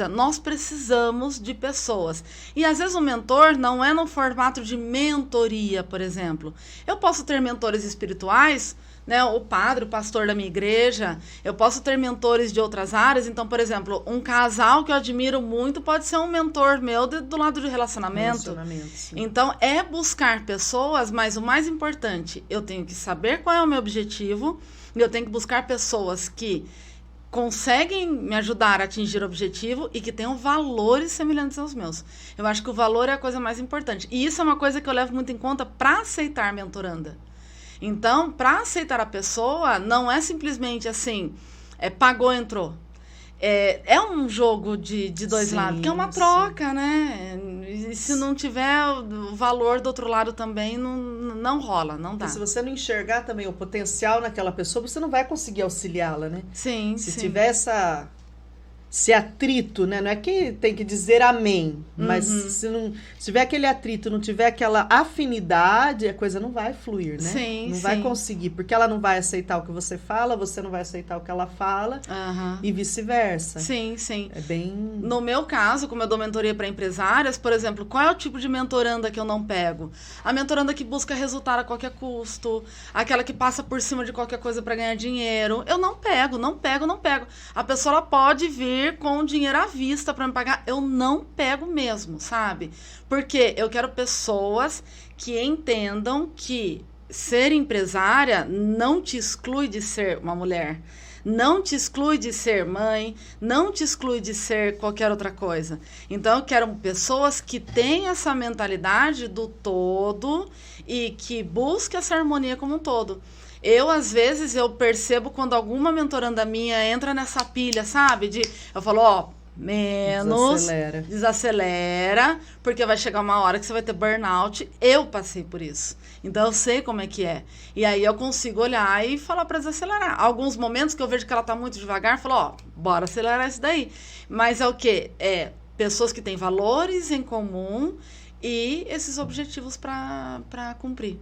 S3: nós precisamos de pessoas. E, às vezes, o mentor não é no formato de mentoria, por exemplo. Eu posso ter mentores espirituais, né, o padre, o pastor da minha igreja, eu posso ter mentores de outras áreas. Então, por exemplo, um casal que eu admiro muito pode ser um mentor meu do lado de relacionamento.
S1: Sim.
S3: Então, é buscar pessoas, mas o mais importante, eu tenho que saber qual é o meu objetivo, e eu tenho que buscar pessoas que conseguem me ajudar a atingir o objetivo e que tenham valores semelhantes aos meus. Eu acho que o valor é a coisa mais importante. E isso é uma coisa que eu levo muito em conta para aceitar mentoranda. Então, para aceitar a pessoa, não é simplesmente assim, pagou, entrou. É um jogo de dois lados, porque é uma troca, né? E se não tiver o valor do outro lado também, não rola, não dá.
S1: E se você não enxergar também o potencial naquela pessoa, você não vai conseguir auxiliá-la, né?
S3: Sim,
S1: Se
S3: sim.
S1: tiver esse atrito, né? Não é que tem que dizer amém, mas se tiver aquele atrito, não tiver aquela afinidade, a coisa não vai fluir, né?
S3: Sim,
S1: não
S3: sim.
S1: vai conseguir, porque ela não vai aceitar o que você fala, você não vai aceitar o que ela fala, e vice-versa.
S3: Sim, sim.
S1: É bem...
S3: No meu caso, como eu dou mentoria para empresárias, por exemplo, qual é o tipo de mentoranda que eu não pego? A mentoranda que busca resultado a qualquer custo, aquela que passa por cima de qualquer coisa para ganhar dinheiro. Eu não pego. A pessoa ela pode vir com dinheiro à vista para me pagar, eu não pego mesmo, sabe? Porque eu quero pessoas que entendam que ser empresária não te exclui de ser uma mulher, não te exclui de ser mãe, não te exclui de ser qualquer outra coisa. Então, eu quero pessoas que tenham essa mentalidade do todo e que busquem essa harmonia como um todo. Às vezes, eu percebo quando alguma mentoranda minha entra nessa pilha, sabe? Eu falo, menos, desacelera, porque vai chegar uma hora que você vai ter burnout. Eu passei por isso. Então, eu sei como é que é. E aí, eu consigo olhar e falar para desacelerar. Alguns momentos que eu vejo que ela tá muito devagar, eu falo, bora acelerar isso daí. Mas é o quê? Pessoas que têm valores em comum e esses objetivos para cumprir.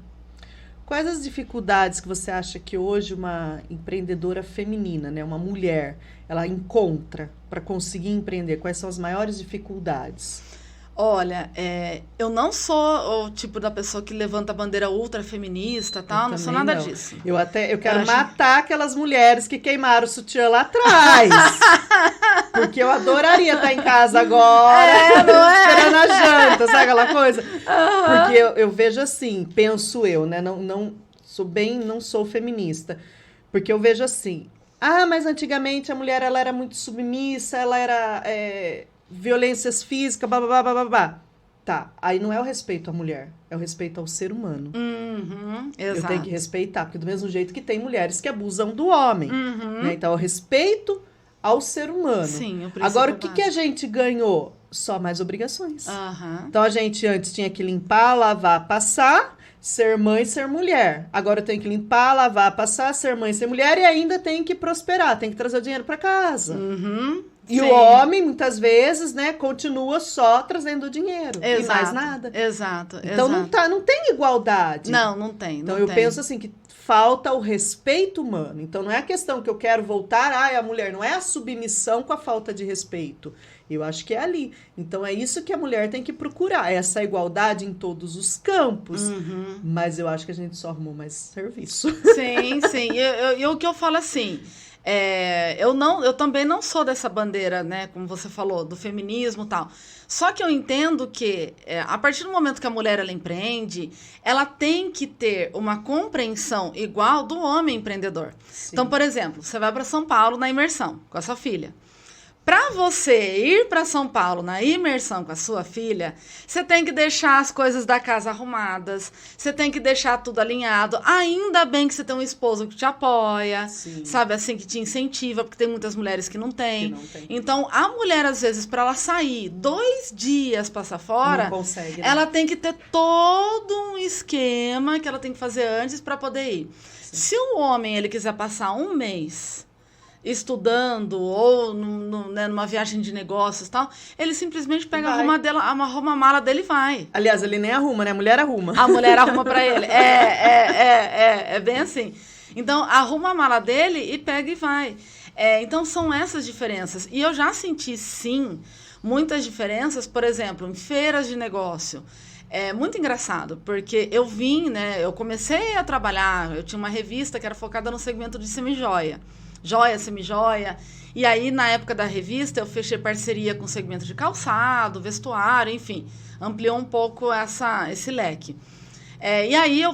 S1: Quais as dificuldades que você acha que hoje uma empreendedora feminina, né, uma mulher, ela encontra para conseguir empreender? Quais são as maiores dificuldades?
S3: Olha, eu não sou o tipo da pessoa que levanta a bandeira ultra feminista, tal, não sou nada disso.
S1: Eu quero matar aquelas mulheres que queimaram o sutiã lá atrás. Porque eu adoraria estar em casa agora, esperando a janta, sabe aquela coisa? Porque eu vejo assim, penso eu, né? Não sou feminista. Porque eu vejo assim, mas antigamente a mulher ela era muito submissa, ela era violências físicas, blá. Tá, aí não é o respeito à mulher, é o respeito ao ser humano.
S3: Exato.
S1: Eu tenho que respeitar, porque do mesmo jeito que tem mulheres que abusam do homem. Né? Então, é o respeito ao ser humano.
S3: Sim,
S1: agora, o que a gente ganhou? Só mais obrigações. Então, a gente antes tinha que limpar, lavar, passar, ser mãe, ser mulher. Agora eu tenho que limpar, lavar, passar, ser mãe, ser mulher e ainda tem que prosperar, tem que trazer o dinheiro para casa. E
S3: Sim.
S1: O homem, muitas vezes, né, continua só trazendo o dinheiro.
S3: Exato,
S1: e mais nada.
S3: Exato.
S1: Então, não tem igualdade.
S3: Não tem.
S1: Então, eu penso assim, que falta o respeito humano. Então, não é a questão que eu quero voltar, a mulher, não é a submissão com a falta de respeito. Eu acho que é ali. Então, é isso que a mulher tem que procurar, essa igualdade em todos os campos. Mas eu acho que a gente só arrumou mais serviço.
S3: Sim. E o que eu falo assim, Eu também não sou dessa bandeira, né, como você falou, do feminismo e tal. Só que eu entendo que, a partir do momento que a mulher ela empreende, ela tem que ter uma compreensão igual do homem empreendedor. Sim. Então, por exemplo, você vai para São Paulo na imersão com a sua filha. Para você ir para São Paulo na imersão com a sua filha, você tem que deixar as coisas da casa arrumadas, você tem que deixar tudo alinhado. Ainda bem que você tem um esposo que te apoia, sim, sabe, assim, que te incentiva, porque tem muitas mulheres que não têm. Então, a mulher, às vezes, para ela sair 2 dias passar fora,
S1: não consegue, né?
S3: Ela tem que ter todo um esquema que ela tem que fazer antes para poder ir. Sim. Se o homem ele quiser passar 1 mês estudando ou numa viagem de negócios e tal, ele simplesmente pega arruma a mala dele e vai.
S1: Aliás, ele nem arruma, né? A mulher arruma.
S3: A mulher arruma pra ele. É bem assim. Então, arruma a mala dele e pega e vai. Então, são essas diferenças. E eu já senti, sim, muitas diferenças, por exemplo, em feiras de negócio. É muito engraçado, porque eu comecei a trabalhar, eu tinha uma revista que era focada no segmento de semijoia. Joia, semijoia. E aí, na época da revista, eu fechei parceria com o segmento de calçado, vestuário, enfim. Ampliou um pouco esse leque. E aí, eu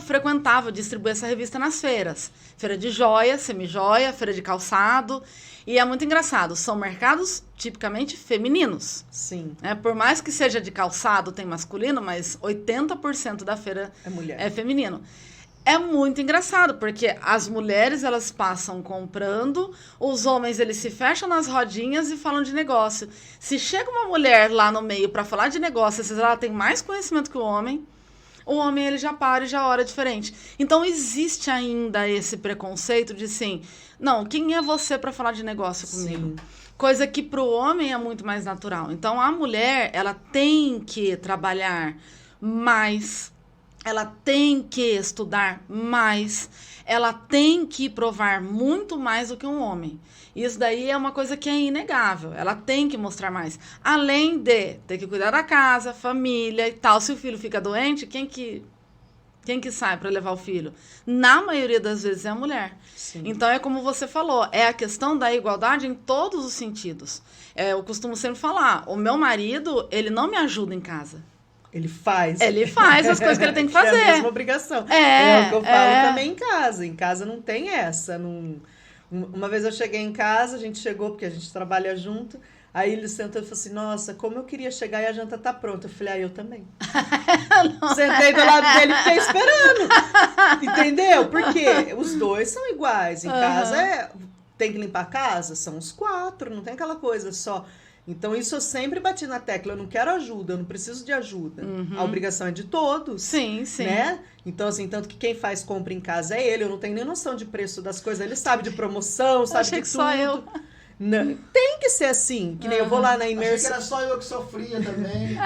S3: distribuía essa revista nas feiras. Feira de joia, semijoia, feira de calçado. E é muito engraçado, são mercados tipicamente femininos.
S1: Sim.
S3: Por mais que seja de calçado, tem masculino, mas 80% da feira é feminino. É muito engraçado, porque as mulheres, elas passam comprando, os homens, eles se fecham nas rodinhas e falam de negócio. Se chega uma mulher lá no meio para falar de negócio, às vezes ela tem mais conhecimento que o homem, ele já para e já ora diferente. Então, existe ainda esse preconceito de, assim, não, quem é você para falar de negócio comigo? Sim. Coisa que para o homem é muito mais natural. Então, a mulher, ela tem que trabalhar mais, ela tem que estudar mais, ela tem que provar muito mais do que um homem. Isso daí é uma coisa que é inegável, ela tem que mostrar mais. Além de ter que cuidar da casa, família e tal. Se o filho fica doente, quem que sai para levar o filho? Na maioria das vezes é a mulher. Sim. Então, é como você falou, é a questão da igualdade em todos os sentidos. Eu costumo sempre falar, o meu marido, ele não me ajuda em casa.
S1: Ele faz
S3: as coisas que ele tem que fazer.
S1: É a mesma obrigação. É o que eu falo também em casa. Em casa não tem essa. Uma vez eu cheguei em casa, a gente chegou, porque a gente trabalha junto, aí ele sentou e falou assim, nossa, como eu queria chegar e a janta tá pronta. Eu falei, eu também. Sentei do lado dele e fiquei esperando. Entendeu? Porque os dois são iguais. Em casa tem que limpar a casa, são os 4, não tem aquela coisa só. Então, isso eu sempre bati na tecla. Eu não quero ajuda, eu não preciso de ajuda. A obrigação é de todos.
S3: Sim, sim.
S1: Né? Então, assim, tanto que quem faz compra em casa é ele. Eu não tenho nem noção de preço das coisas. Ele sabe de promoção, sabe de tudo.
S3: Só eu.
S1: Não, tem que ser assim, que nem eu vou lá na imersão.
S2: Achei que era só eu que sofria também.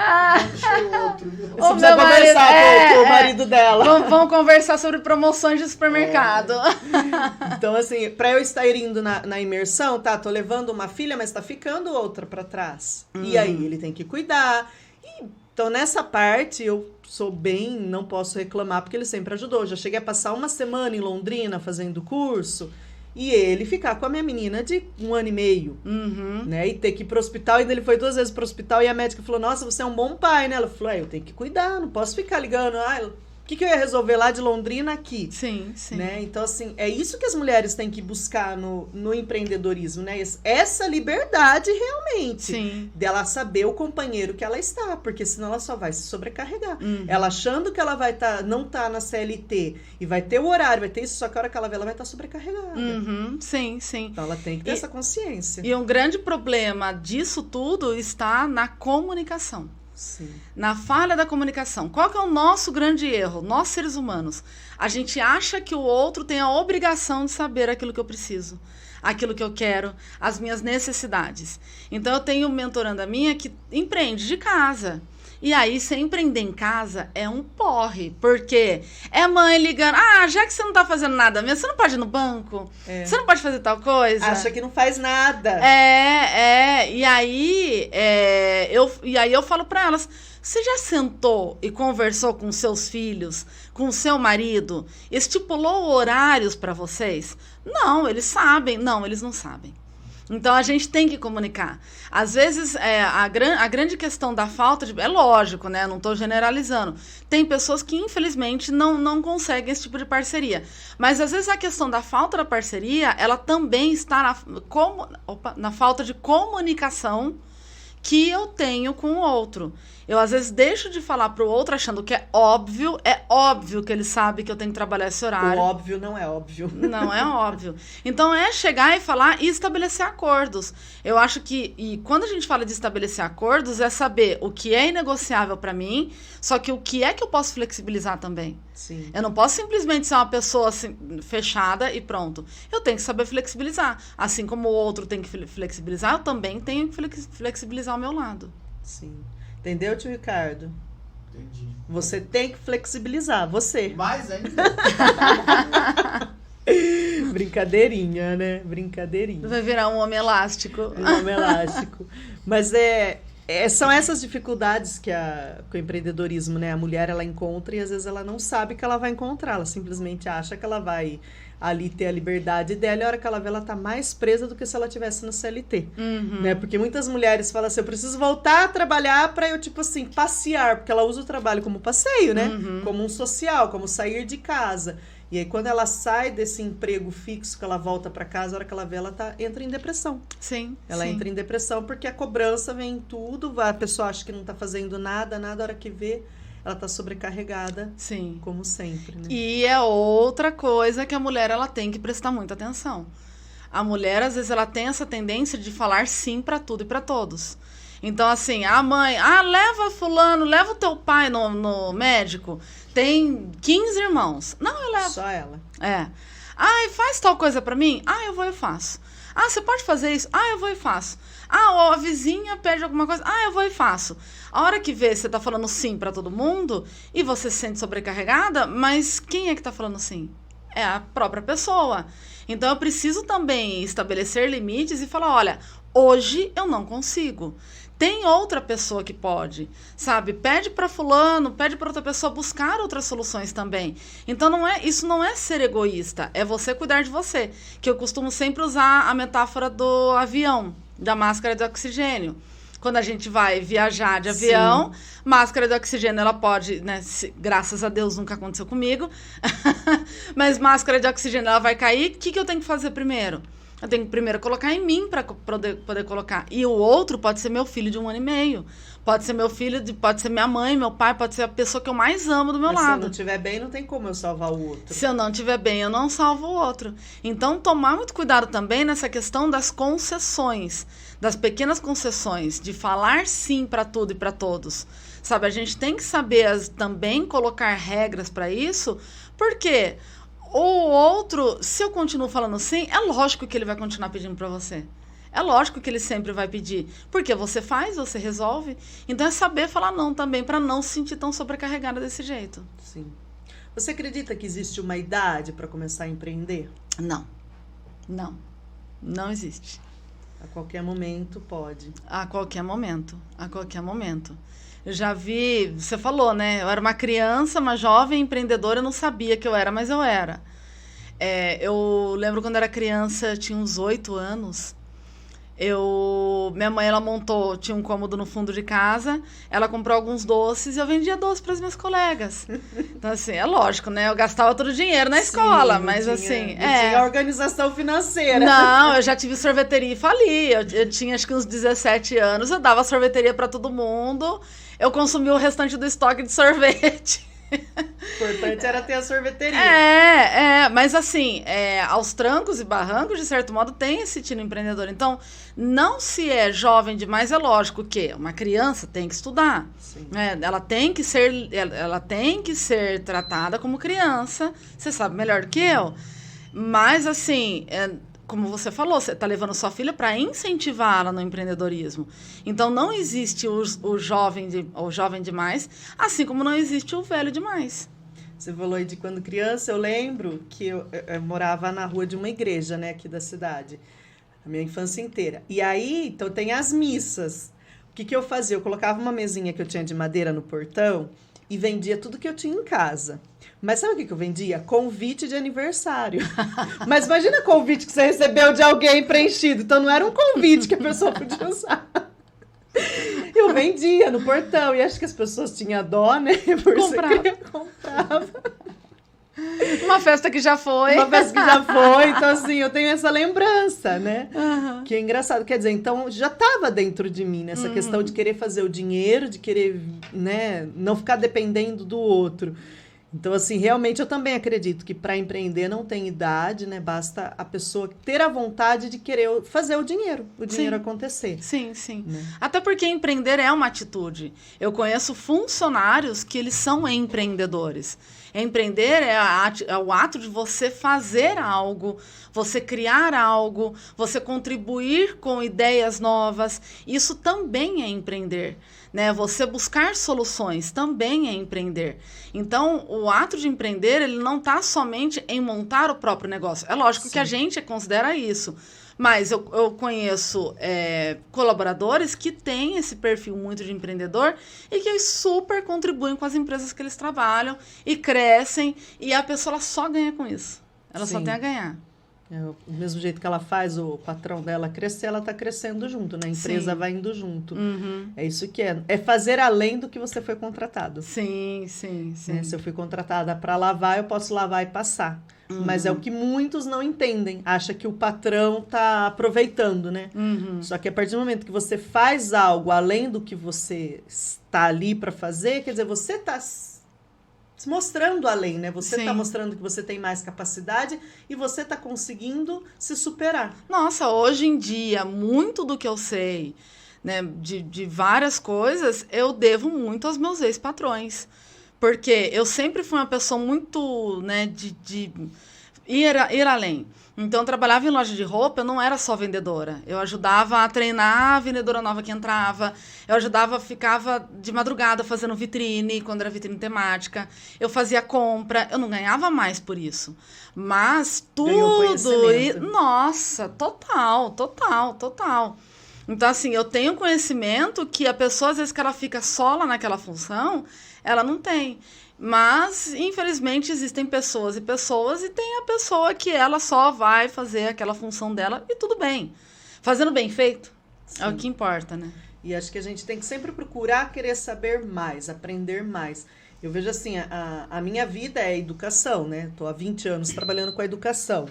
S3: Deixei
S2: o outro, viu?
S1: Você precisa conversar com o marido dela.
S3: Vamos conversar sobre promoções de supermercado.
S1: Então, assim, pra eu estar indo na imersão, tá, tô levando uma filha, mas tá ficando outra pra trás. E aí, ele tem que cuidar. Então, nessa parte, eu sou bem, não posso reclamar, porque ele sempre ajudou. Já cheguei a passar 1 semana em Londrina fazendo curso. E ele ficar com a minha menina de 1 ano e meio, né? E ter que ir pro hospital. Ainda ele foi 2 vezes pro hospital e a médica falou, nossa, você é um bom pai, né? Ela falou, eu tenho que cuidar, não posso ficar ligando. O que eu ia resolver lá de Londrina aqui?
S3: Sim, sim.
S1: Né? Então, assim, é isso que as mulheres têm que buscar no empreendedorismo, né? Essa liberdade, realmente.
S3: Sim.
S1: Dela saber o companheiro que ela está, porque senão ela só vai se sobrecarregar. Ela achando que ela vai não tá na CLT e vai ter o horário, vai ter isso, só que a hora que ela vê, ela vai estar sobrecarregada.
S3: Sim, sim.
S1: Então, ela tem que ter essa consciência.
S3: E um grande problema disso tudo está na comunicação.
S1: Sim.
S3: Na falha da comunicação. Qual que é o nosso grande erro? Nós, seres humanos, a gente acha que o outro tem a obrigação de saber aquilo que eu preciso, aquilo que eu quero, as minhas necessidades. Então, eu tenho mentoranda minha que empreende de casa. E aí, você empreender em casa é um porre, porque é mãe ligando, já que você não tá fazendo nada mesmo, você não pode ir no banco? Você não pode fazer tal coisa?
S1: Acha que não faz nada.
S3: E aí eu falo pra elas, Você já sentou e conversou com seus filhos, com o seu marido? Estipulou horários para vocês? Não, eles sabem. Não, eles não sabem. Então, a gente tem que comunicar. Às vezes, a grande questão da falta de... É lógico, né? Não estou generalizando. Tem pessoas que, infelizmente, não conseguem esse tipo de parceria. Mas, às vezes, a questão da falta da parceria, ela também está na falta de comunicação que eu tenho com o outro. Eu, às vezes, deixo de falar pro outro achando que é óbvio que ele sabe que eu tenho que trabalhar esse horário.
S1: O óbvio não é óbvio.
S3: Não é óbvio. Então, é chegar e falar e estabelecer acordos. Eu acho que, e quando a gente fala de estabelecer acordos, é saber o que é inegociável para mim, só que o que é que eu posso flexibilizar também.
S1: Sim.
S3: Eu não posso simplesmente ser uma pessoa assim, fechada e pronto. Eu tenho que saber flexibilizar. Assim como o outro tem que flexibilizar, eu também tenho que flexibilizar o meu lado.
S1: Sim. Entendeu, tio Ricardo?
S2: Entendi.
S1: Você tem que flexibilizar, você.
S2: Mais ainda.
S1: Brincadeirinha, né? Brincadeirinha.
S3: Vai virar um homem elástico.
S1: Um homem elástico. Mas são essas dificuldades que o empreendedorismo, né? A mulher, ela encontra e às vezes ela não sabe que ela vai encontrar. Ela simplesmente acha que ela vai ali ter a liberdade dela, e a hora que ela vê, ela tá mais presa do que se ela tivesse no CLT.
S3: Uhum.
S1: Né? Porque muitas mulheres falam assim, eu preciso voltar a trabalhar pra eu, tipo assim, passear, porque ela usa o trabalho como passeio, né?
S3: Uhum.
S1: Como um social, como sair de casa. E aí, quando ela sai desse emprego fixo, que ela volta pra casa, a hora que ela vê, ela entra em depressão.
S3: Sim.
S1: Ela
S3: sim.
S1: entra em depressão porque a cobrança vem em tudo, a pessoa acha que não tá fazendo nada, a hora que vê, ela tá sobrecarregada,
S3: Sim.
S1: como sempre, né?
S3: E é outra coisa que a mulher ela tem que prestar muita atenção. A mulher, às vezes, ela tem essa tendência de falar sim pra tudo e pra todos. Então, assim, a mãe, leva fulano, leva o teu pai no médico, tem 15 irmãos. Não, eu levo.
S1: Só ela.
S3: Faz tal coisa pra mim? Eu vou e faço. Você pode fazer isso? Eu vou e faço. A vizinha pede alguma coisa? Eu vou e faço. A hora que vê, você tá falando sim pra todo mundo e você se sente sobrecarregada, mas quem é que tá falando sim? É a própria pessoa. Então, eu preciso também estabelecer limites e falar, olha, hoje eu não consigo. Tem outra pessoa que pode, sabe? Pede para fulano, pede para outra pessoa buscar outras soluções também. Então, isso não é ser egoísta, é você cuidar de você. Que eu costumo sempre usar a metáfora do avião, da máscara de oxigênio. Quando a gente vai viajar de avião, máscara de oxigênio, ela pode, né, graças a Deus nunca aconteceu comigo, mas máscara de oxigênio, ela vai cair, o que eu tenho que fazer primeiro? Eu tenho que primeiro colocar em mim para poder colocar. E o outro pode ser meu filho de 1 ano e meio. Pode ser meu filho, pode ser minha mãe, meu pai, pode ser a pessoa que eu mais amo do meu lado.
S1: Se eu não estiver bem, não tem como eu salvar o outro.
S3: Se eu não estiver bem, eu não salvo o outro. Então, tomar muito cuidado também nessa questão das concessões, das pequenas concessões, de falar sim para tudo e para todos. Sabe, a gente tem que saber também colocar regras para isso, porque o outro, se eu continuo falando sim, é lógico que ele vai continuar pedindo para você. É lógico que ele sempre vai pedir. Porque você faz, você resolve. Então é saber falar não também, para não se sentir tão sobrecarregada desse jeito.
S1: Sim. Você acredita que existe uma idade para começar a empreender?
S3: Não. Não. Não existe.
S1: A qualquer momento pode.
S3: A qualquer momento. A qualquer momento. Eu já vi, você falou, né? Eu era uma criança, uma jovem empreendedora, eu não sabia que eu era, mas eu era. Eu lembro quando eu era criança, tinha uns 8 anos. Minha mãe, ela tinha um cômodo no fundo de casa, ela comprou alguns doces e eu vendia doces para as minhas colegas. Então, assim, é lógico, né? Eu gastava todo o dinheiro na escola, mas assim...
S1: tinha organização financeira.
S3: Não, eu já tive sorveteria e fali. Eu tinha acho que uns 17 anos, eu dava sorveteria para todo mundo, eu consumia o restante do estoque de sorvete.
S1: O importante era ter a sorveteria.
S3: Mas assim, aos trancos e barrancos, de certo modo, tem esse tino empreendedor. Então, não se é jovem demais, é lógico que uma criança tem que estudar. Ela tem que ser tratada como criança, você sabe melhor do que eu. Mas assim, como você falou, você está levando sua filha para incentivá-la no empreendedorismo. Então, não existe o jovem demais, assim como não existe o velho demais.
S1: Você falou aí de quando criança, eu lembro que eu morava na rua de uma igreja, né, aqui da cidade, a minha infância inteira. E aí, então, tem as missas. o que eu fazia? Eu colocava uma mesinha que eu tinha de madeira no portão e vendia tudo que eu tinha em casa. Mas sabe o que eu vendia? Convite de aniversário. Mas imagina convite que você recebeu de alguém preenchido. Então não era um convite que a pessoa podia usar. Eu vendia no portão e acho que as pessoas tinham dó, né? Por comprava.
S3: Uma festa que já foi.
S1: Uma festa que já foi. Então, assim, eu tenho essa lembrança, né?
S3: Uhum.
S1: Que é engraçado. Quer dizer, então já estava dentro de mim, né? Essa questão de querer fazer o dinheiro, de querer, né? Não ficar dependendo do outro. Então, assim, realmente eu também acredito que para empreender não tem idade, né? Basta a pessoa ter a vontade de querer fazer o dinheiro acontecer.
S3: Sim, sim.
S1: Né?
S3: Até porque empreender é uma atitude. Eu conheço funcionários que eles são empreendedores. Empreender é o ato de você fazer algo, você criar algo, você contribuir com ideias novas. Isso também é empreender. Né? Você buscar soluções também é empreender. Então, o ato de empreender, ele não está somente em montar o próprio negócio. É lógico que a gente considera isso. Mas eu conheço colaboradores que têm esse perfil muito de empreendedor e que super contribuem com as empresas que eles trabalham e crescem. E a pessoa ela só ganha com isso. Ela só tem a ganhar.
S1: Do mesmo jeito que ela faz o patrão dela crescer, ela está crescendo junto, né? A empresa vai indo junto.
S3: Uhum.
S1: É isso que é. É fazer além do que você foi contratado.
S3: Sim, sim, sim.
S1: Né? Se eu fui contratada para lavar, eu posso lavar e passar.
S3: Uhum.
S1: Mas é o que muitos não entendem. Acha que o patrão está aproveitando, né?
S3: Uhum.
S1: Só que a partir do momento que você faz algo além do que você está ali para fazer, quer dizer, você está se mostrando além, né? Você está mostrando que você tem mais capacidade e você está conseguindo se superar.
S3: Nossa, hoje em dia, muito do que eu sei, né, de várias coisas, eu devo muito aos meus ex-patrões. Porque eu sempre fui uma pessoa muito, né, de ir além. Então, eu trabalhava em loja de roupa, eu não era só vendedora. Eu ajudava a treinar a vendedora nova que entrava. Ficava de madrugada fazendo vitrine, quando era vitrine temática. Eu fazia compra. Eu não ganhava mais por isso. Mas tudo... Nossa, total. Então, assim, eu tenho conhecimento que a pessoa, às vezes, que ela fica só lá naquela função, ela não tem. Mas, infelizmente, existem pessoas e tem a pessoa que ela só vai fazer aquela função dela e tudo bem. Fazendo bem feito, é o que importa, né?
S1: E acho que a gente tem que sempre procurar querer saber mais, aprender mais. Eu vejo assim, a minha vida é educação, né? Estou há 20 anos trabalhando com a educação.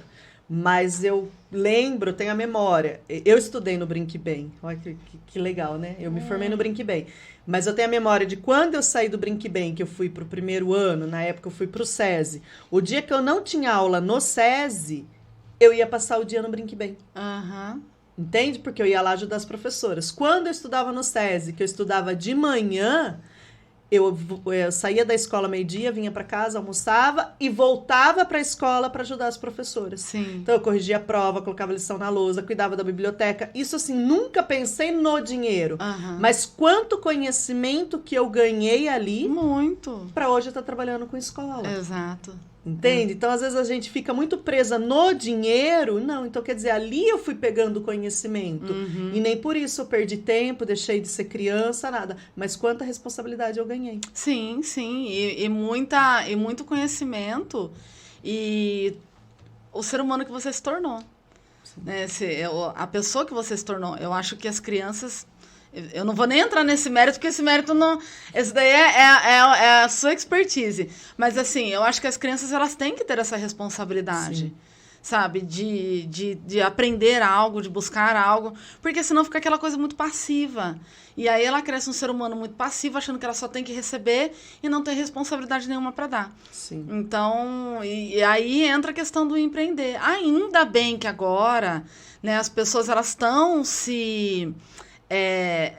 S1: Mas eu lembro, tenho a memória. Eu estudei no Brinque Bem. Olha que legal, né? Eu me formei no Brinque Bem. Mas eu tenho a memória de quando eu saí do Brinque Bem, que eu fui para o primeiro ano, na época eu fui para o SESI. O dia que eu não tinha aula no SESI, eu ia passar o dia no Brinque Bem.
S3: Uhum.
S1: Entende? Porque eu ia lá ajudar as professoras. Quando eu estudava no SESI, que eu estudava de manhã... Eu saía da escola meio-dia, vinha para casa, almoçava e voltava para a escola para ajudar as professoras.
S3: Sim.
S1: Então, eu corrigia a prova, colocava lição na lousa, cuidava da biblioteca. Isso, assim, nunca pensei no dinheiro.
S3: Uhum.
S1: Mas quanto conhecimento que eu ganhei ali...
S3: Muito.
S1: Para hoje eu estar trabalhando com escola.
S3: Exato.
S1: Entende? Então, às vezes, a gente fica muito presa no dinheiro. Não, então, quer dizer, ali eu fui pegando conhecimento.
S3: Uhum.
S1: E nem por isso eu perdi tempo, deixei de ser criança, nada. Mas quanta responsabilidade eu ganhei.
S3: Sim, sim. E muito conhecimento. E o ser humano que você se tornou. Né? A pessoa que você se tornou. Eu acho que as crianças... Eu não vou nem entrar nesse mérito, porque esse mérito não... Esse daí é a sua expertise. Mas, assim, eu acho que as crianças, elas têm que ter essa responsabilidade. Sim. Sabe? De aprender algo, de buscar algo. Porque senão fica aquela coisa muito passiva. E aí ela cresce um ser humano muito passivo, achando que ela só tem que receber e não tem responsabilidade nenhuma para dar.
S1: Sim.
S3: Então, e aí entra a questão do empreender. Ainda bem que agora, né, as pessoas, elas estão se...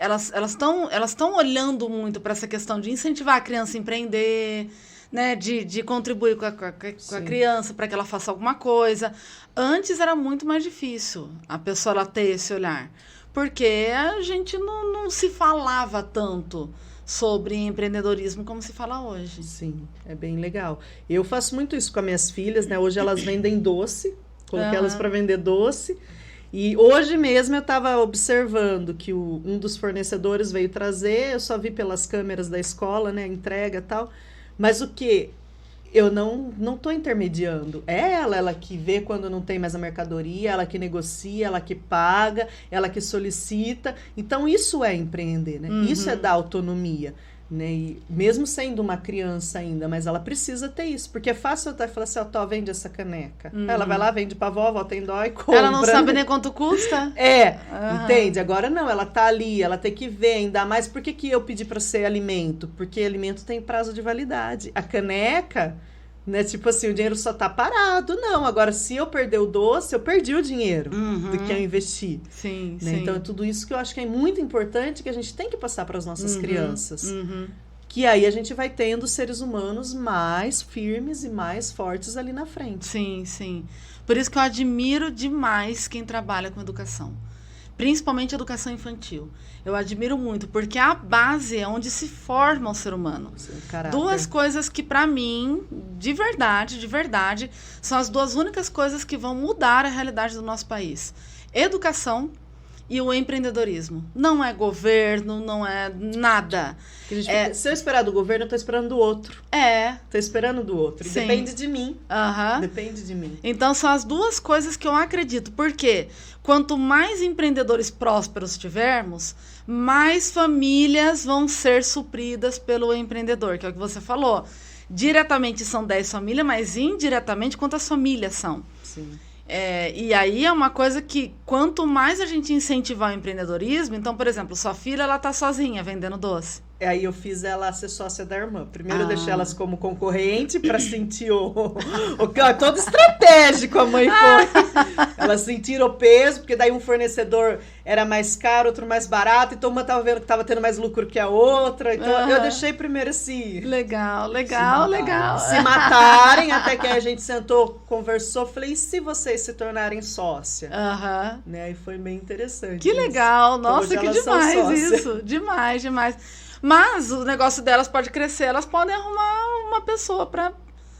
S3: elas estão olhando muito para essa questão de incentivar a criança a empreender, né, de contribuir com a criança para que ela faça alguma coisa. Antes era muito mais difícil a pessoa ela ter esse olhar, porque a gente não se falava tanto sobre empreendedorismo como se fala hoje.
S1: Sim, é bem legal. Eu faço muito isso com as minhas filhas, né? Hoje elas vendem doce, coloquei elas para vender doce. E hoje mesmo eu estava observando que um dos fornecedores veio trazer, eu só vi pelas câmeras da escola, né, a entrega e tal, mas o que? Eu não estou intermediando. É ela que vê quando não tem mais a mercadoria, ela que negocia, ela que paga, ela que solicita. Então, isso é empreender, né? Isso é dar autonomia. Né? E mesmo sendo uma criança ainda, mas ela precisa ter isso, porque é fácil eu até falar assim, ó, Tó, vende essa caneca. Ela vai lá, vende pra vó tem dó e compra.
S3: Ela não sabe nem quanto custa?
S1: Entende? Agora não, ela tá ali, ela tem que ver, ainda mais, por que eu pedi pra ser alimento? Porque alimento tem prazo de validade. A caneca, né, tipo assim, o dinheiro só tá parado, não. Agora, se eu perder o doce, eu perdi o dinheiro do que eu investi.
S3: Sim,
S1: né?
S3: sim.
S1: Então, é tudo isso que eu acho que é muito importante, que a gente tem que passar para as nossas crianças. Que aí a gente vai tendo seres humanos mais firmes e mais fortes ali na frente.
S3: Sim, sim. Por isso que eu admiro demais quem trabalha com educação. Principalmente educação infantil. Eu admiro muito, porque a base é onde se forma o ser humano. Duas coisas que, para mim, de verdade, são as duas únicas coisas que vão mudar a realidade do nosso país. Educação e o empreendedorismo. Não é governo, não é nada.
S1: Se eu esperar do governo, eu estou esperando do outro. Estou esperando do outro. E depende de mim. Depende de mim.
S3: Então, são as duas coisas que eu acredito. Por quê? Quanto mais empreendedores prósperos tivermos, mais famílias vão ser supridas pelo empreendedor, que é o que você falou. Diretamente são 10 famílias, mas indiretamente quantas famílias são?
S1: Sim.
S3: E aí é uma coisa que, quanto mais a gente incentivar o empreendedorismo, então, por exemplo, sua filha, ela tá sozinha vendendo doce.
S1: Aí eu fiz ela ser sócia da irmã. Primeiro eu deixei elas como concorrente para sentir todo estratégico a mãe foi. Elas sentiram o peso, porque daí um fornecedor era mais caro, outro mais barato, então uma tava vendo que tava tendo mais lucro que a outra. Então eu deixei primeiro esse...
S3: Legal.
S1: Se matarem, até que a gente sentou, conversou, falei, e se vocês se tornarem sócia? Né? E foi bem interessante.
S3: Que isso. Legal, nossa,
S1: então,
S3: que demais isso. Demais. Mas o negócio delas pode crescer, elas podem arrumar uma pessoa para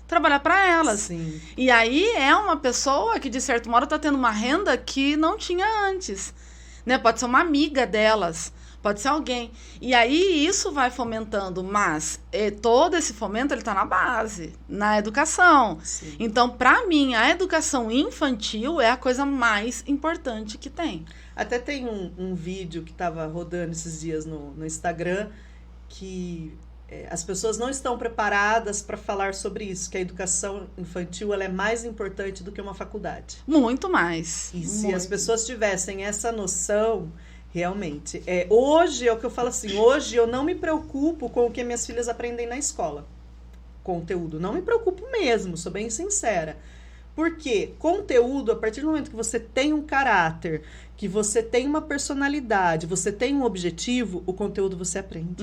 S3: trabalhar para elas.
S1: Sim.
S3: E aí é uma pessoa que, de certo modo, está tendo uma renda que não tinha antes. Né? Pode ser uma amiga delas, pode ser alguém. E aí isso vai fomentando, mas todo esse fomento ele está na base, na educação.
S1: Sim.
S3: Então, para mim, a educação infantil é a coisa mais importante que tem.
S1: Até tem um vídeo que estava rodando esses dias no Instagram, que as pessoas não estão preparadas para falar sobre isso, que a educação infantil ela é mais importante do que uma faculdade.
S3: Muito mais.
S1: E se as pessoas tivessem essa noção, realmente. Hoje é o que eu falo assim, hoje eu não me preocupo com o que minhas filhas aprendem na escola. Conteúdo. Não me preocupo mesmo, sou bem sincera. Porque conteúdo, a partir do momento que você tem um caráter, que você tem uma personalidade, você tem um objetivo, o conteúdo você aprende.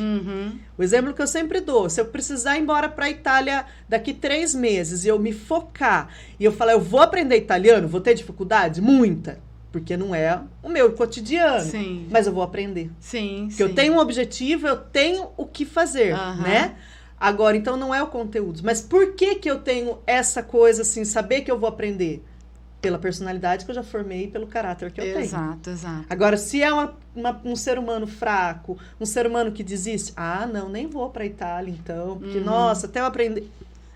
S1: O exemplo que eu sempre dou, se eu precisar ir embora para a Itália daqui 3 meses e eu me focar, e eu falar, eu vou aprender italiano, vou ter dificuldade? Muita. Porque não é o meu cotidiano.
S3: Sim.
S1: Mas eu vou aprender.
S3: Sim,
S1: porque eu tenho um objetivo, eu tenho o que fazer, né? Agora, então, não é o conteúdo. Mas por que eu tenho essa coisa, assim, saber que eu vou aprender? Pela personalidade que eu já formei, pelo caráter que eu tenho.
S3: Exato.
S1: Agora, se é um ser humano fraco, um ser humano que desiste, não, nem vou para a Itália, então, porque, nossa, até eu aprender...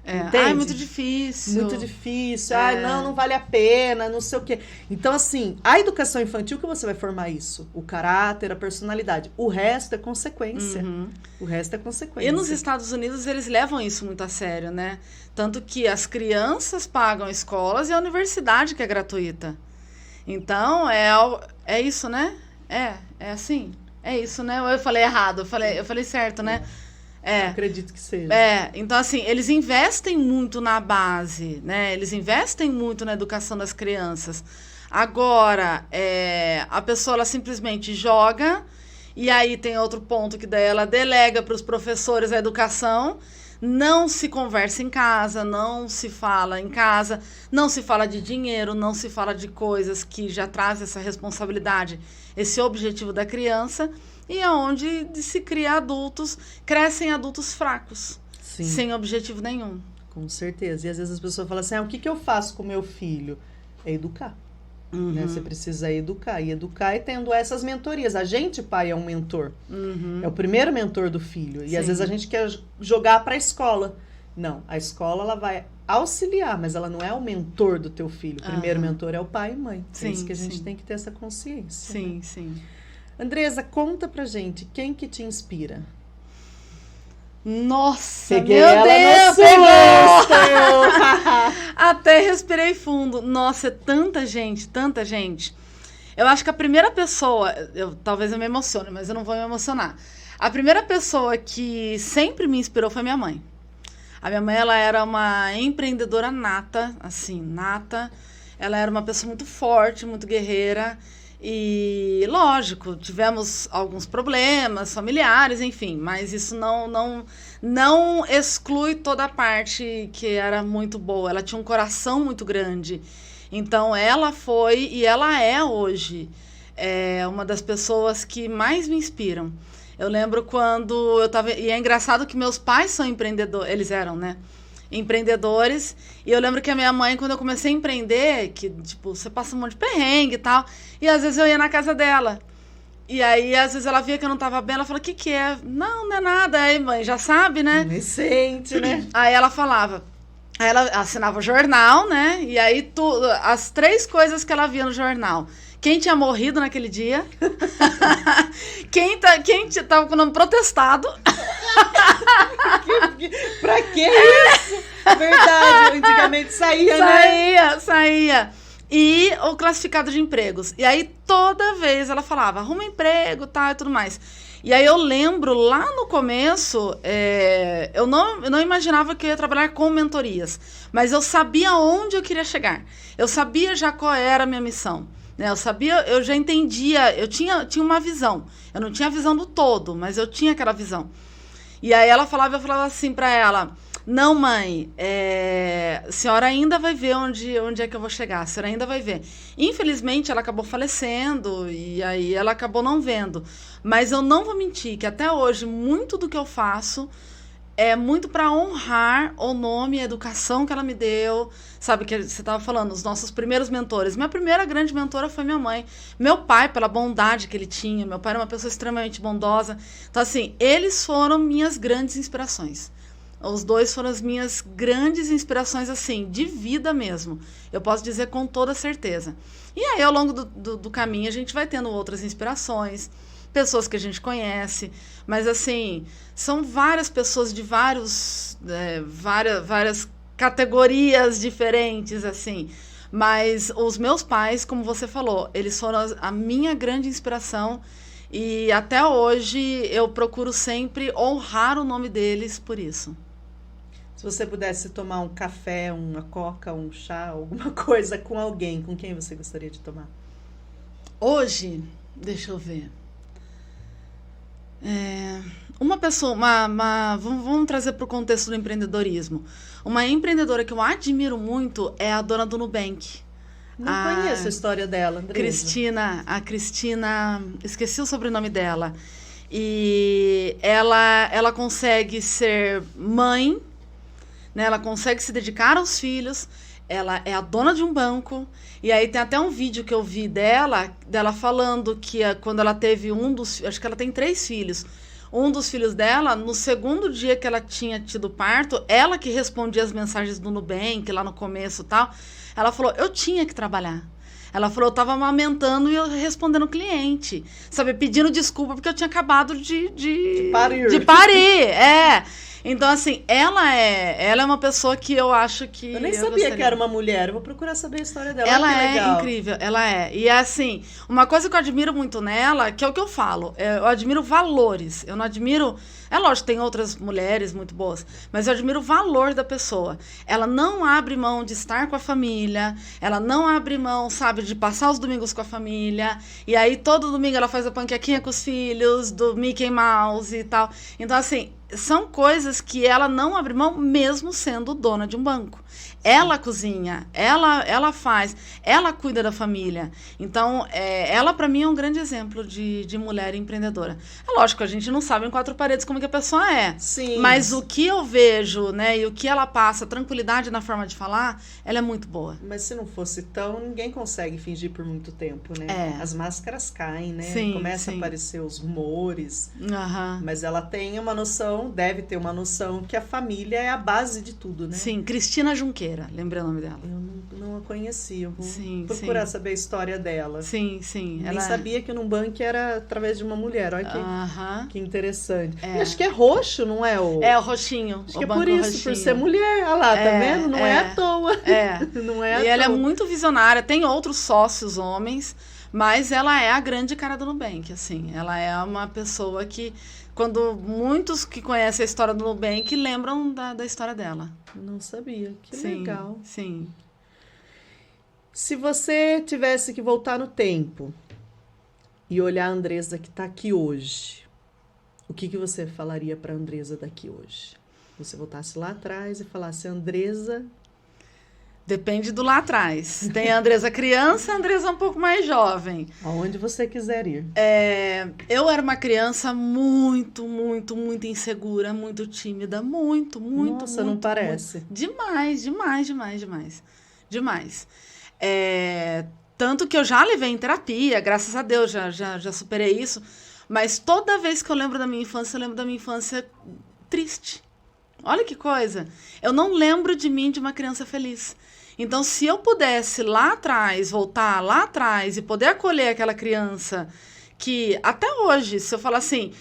S3: É muito difícil.
S1: Muito difícil. Não vale a pena, não sei o quê. Então, assim, a educação infantil que você vai formar isso. O caráter, a personalidade. O resto é consequência. O resto é consequência.
S3: E nos Estados Unidos, eles levam isso muito a sério, né? Tanto que as crianças pagam escolas e a universidade que é gratuita. Então, é isso, né? É assim? É isso, né? Ou eu falei errado? Eu falei certo, né?
S1: Acredito que seja.
S3: Então, assim, eles investem muito na base, né? Eles investem muito na educação das crianças. Agora, a pessoa, ela simplesmente joga, e aí tem outro ponto que daí ela delega para os professores a educação, não se conversa em casa, não se fala em casa, não se fala de dinheiro, não se fala de coisas que já trazem essa responsabilidade, esse objetivo da criança, e é onde se cria crescem adultos fracos,
S1: Sim.
S3: sem objetivo nenhum.
S1: Com certeza. E às vezes as pessoas falam assim, o que eu faço com meu filho? É educar. Né? Você precisa educar. E educar é tendo essas mentorias. A gente, pai, é um mentor. É o primeiro mentor do filho. E às vezes a gente quer jogar para a escola. Não, a escola ela vai auxiliar, mas ela não é o mentor do teu filho. O primeiro mentor é o pai e mãe. É isso que a gente tem que ter essa consciência.
S3: Sim,
S1: né?
S3: sim.
S1: Andresa, conta pra gente, quem que te inspira?
S3: Nossa,
S1: Peguei
S3: meu
S1: ela
S3: Deus!
S1: no susto!
S3: Até respirei fundo. Nossa, é tanta gente, tanta gente. Eu acho que a primeira pessoa, talvez eu me emocione, mas eu não vou me emocionar. A primeira pessoa que sempre me inspirou foi minha mãe. A minha mãe, ela era uma empreendedora nata, assim, nata. Ela era uma pessoa muito forte, muito guerreira. E, lógico, tivemos alguns problemas familiares, enfim, mas isso não exclui toda a parte que era muito boa. Ela tinha um coração muito grande. Então, ela foi e ela é hoje uma das pessoas que mais me inspiram. Eu lembro quando eu estava... E é engraçado que meus pais são empreendedores, eles eram, né? Empreendedores, e eu lembro que a minha mãe, quando eu comecei a empreender, que, tipo, você passa um monte de perrengue e tal, e às vezes eu ia na casa dela, e aí, às vezes ela via que eu não tava bem, ela falava, o que é? Não é nada, aí, mãe, já sabe, né?
S1: Me sente, né?
S3: Aí ela falava, aí ela assinava o jornal, né, e aí as 3 coisas que ela via no jornal: quem tinha morrido naquele dia, quem tava com o nome protestado.
S1: Pra que isso? Verdade, antigamente saía, né?
S3: Saía. E o classificado de empregos. E aí, toda vez ela falava, arruma emprego, tá, e tudo mais. E aí, eu lembro, lá no começo, eu não imaginava que eu ia trabalhar com mentorias. Mas eu sabia onde eu queria chegar. Eu sabia já qual era a minha missão. Eu já entendia, eu tinha uma visão. Eu não tinha a visão do todo, mas eu tinha aquela visão. E aí eu falava assim pra ela, não, mãe, a senhora ainda vai ver onde é que eu vou chegar, a senhora ainda vai ver. Infelizmente, ela acabou falecendo e aí ela acabou não vendo. Mas eu não vou mentir que até hoje, muito do que eu faço é muito para honrar o nome e a educação que ela me deu. Sabe, que você estava falando, os nossos primeiros mentores. Minha primeira grande mentora foi minha mãe. Meu pai, pela bondade que ele tinha. Meu pai era uma pessoa extremamente bondosa. Então, assim, eles foram minhas grandes inspirações. Os 2 foram as minhas grandes inspirações, assim, de vida mesmo. Eu posso dizer com toda certeza. E aí, ao longo do caminho, a gente vai tendo outras inspirações, pessoas que a gente conhece, mas assim, são várias pessoas de várias categorias diferentes, assim. Mas os meus pais, como você falou, eles foram a minha grande inspiração e até hoje eu procuro sempre honrar o nome deles por isso.
S1: Se você pudesse tomar um café, uma coca, um chá, alguma coisa com alguém, com quem você gostaria de tomar?
S3: Hoje, deixa eu ver. Uma pessoa, vamos trazer para o contexto do empreendedorismo. Uma empreendedora que eu admiro muito é a dona do Nubank.
S1: Não conheço a história dela, Andresa.
S3: A Cristina, esqueci o sobrenome dela. E ela consegue ser mãe, né? Ela consegue se dedicar aos filhos. Ela é a dona de um banco. E aí tem até um vídeo que eu vi dela falando que quando ela teve acho que ela tem 3 filhos. Um dos filhos dela, no segundo dia que ela tinha tido parto, ela que respondia as mensagens do Nubank, lá no começo e tal, ela falou, eu tinha que trabalhar. Ela falou, eu tava amamentando e eu respondendo o cliente, sabe, pedindo desculpa porque eu tinha acabado de
S1: parir.
S3: De parir, Então, assim, ela é uma pessoa que eu acho que...
S1: Eu nem sabia que era uma mulher, eu vou procurar saber a história dela.
S3: Ela
S1: é legal.
S3: Incrível, ela é. E, assim, uma coisa que eu admiro muito nela, que é o que eu falo, eu admiro valores, eu não admiro... É lógico, tem outras mulheres muito boas, mas eu admiro o valor da pessoa. Ela não abre mão de estar com a família, ela não abre mão, sabe, de passar os domingos com a família, e aí todo domingo ela faz a panquequinha com os filhos, do Mickey Mouse e tal. Então, assim, são coisas que ela não abre mão mesmo sendo dona de um banco. Ela cozinha, ela faz, ela cuida da família. Então, ela para mim é um grande exemplo de mulher empreendedora. É lógico, a gente não sabe em quatro paredes como que a pessoa é.
S1: Sim.
S3: Mas o que eu vejo, né, e o que ela passa, tranquilidade na forma de falar, ela é muito boa.
S1: Mas se não fosse tão, ninguém consegue fingir por muito tempo, né?
S3: É.
S1: As máscaras caem, né?
S3: Sim,
S1: Começa
S3: sim.
S1: a aparecer os rumores.
S3: Aham.
S1: Mas ela tem uma noção, deve ter uma noção que a família é a base de tudo, né?
S3: Sim, Cristina Junqueira, lembrei o nome dela.
S1: Eu não a conhecia, eu vou
S3: Sim,
S1: procurar
S3: sim.
S1: saber a história dela.
S3: Sim.
S1: Nem sabia que o Nubank era através de uma mulher, olha
S3: Aham.
S1: que interessante.
S3: É.
S1: E acho que é roxo, não é?
S3: É o roxinho.
S1: Acho
S3: o
S1: que é
S3: banco
S1: por isso, por
S3: roxinho.
S1: ser mulher. Olha lá, tá vendo? Não é à toa.
S3: É.
S1: Não é à
S3: E ela é
S1: toa.
S3: muito visionária. Tem outros sócios homens, mas ela é a grande cara do Nubank, assim. Ela é uma pessoa que, quando muitos que conhecem a história do Nubank, lembram da história dela.
S1: Não sabia. Que
S3: Sim,
S1: legal.
S3: Sim.
S1: Se você tivesse que voltar no tempo e olhar a Andresa que está aqui hoje, o que você falaria para a Andresa daqui hoje? Você voltasse lá atrás e falasse, Andresa...
S3: Depende do lá atrás. Tem a Andresa criança, a Andresa um pouco mais jovem.
S1: Aonde você quiser ir.
S3: Eu era uma criança muito insegura, muito tímida, muito.
S1: Nossa, não parece.
S3: Muito. Demais. Tanto que eu já levei em terapia, graças a Deus, já superei isso. Mas toda vez que eu lembro da minha infância, eu lembro da minha infância triste. Olha que coisa. Eu não lembro de mim de uma criança feliz. Então, se eu pudesse lá atrás, voltar lá atrás e poder acolher aquela criança que, até hoje, se eu falar assim,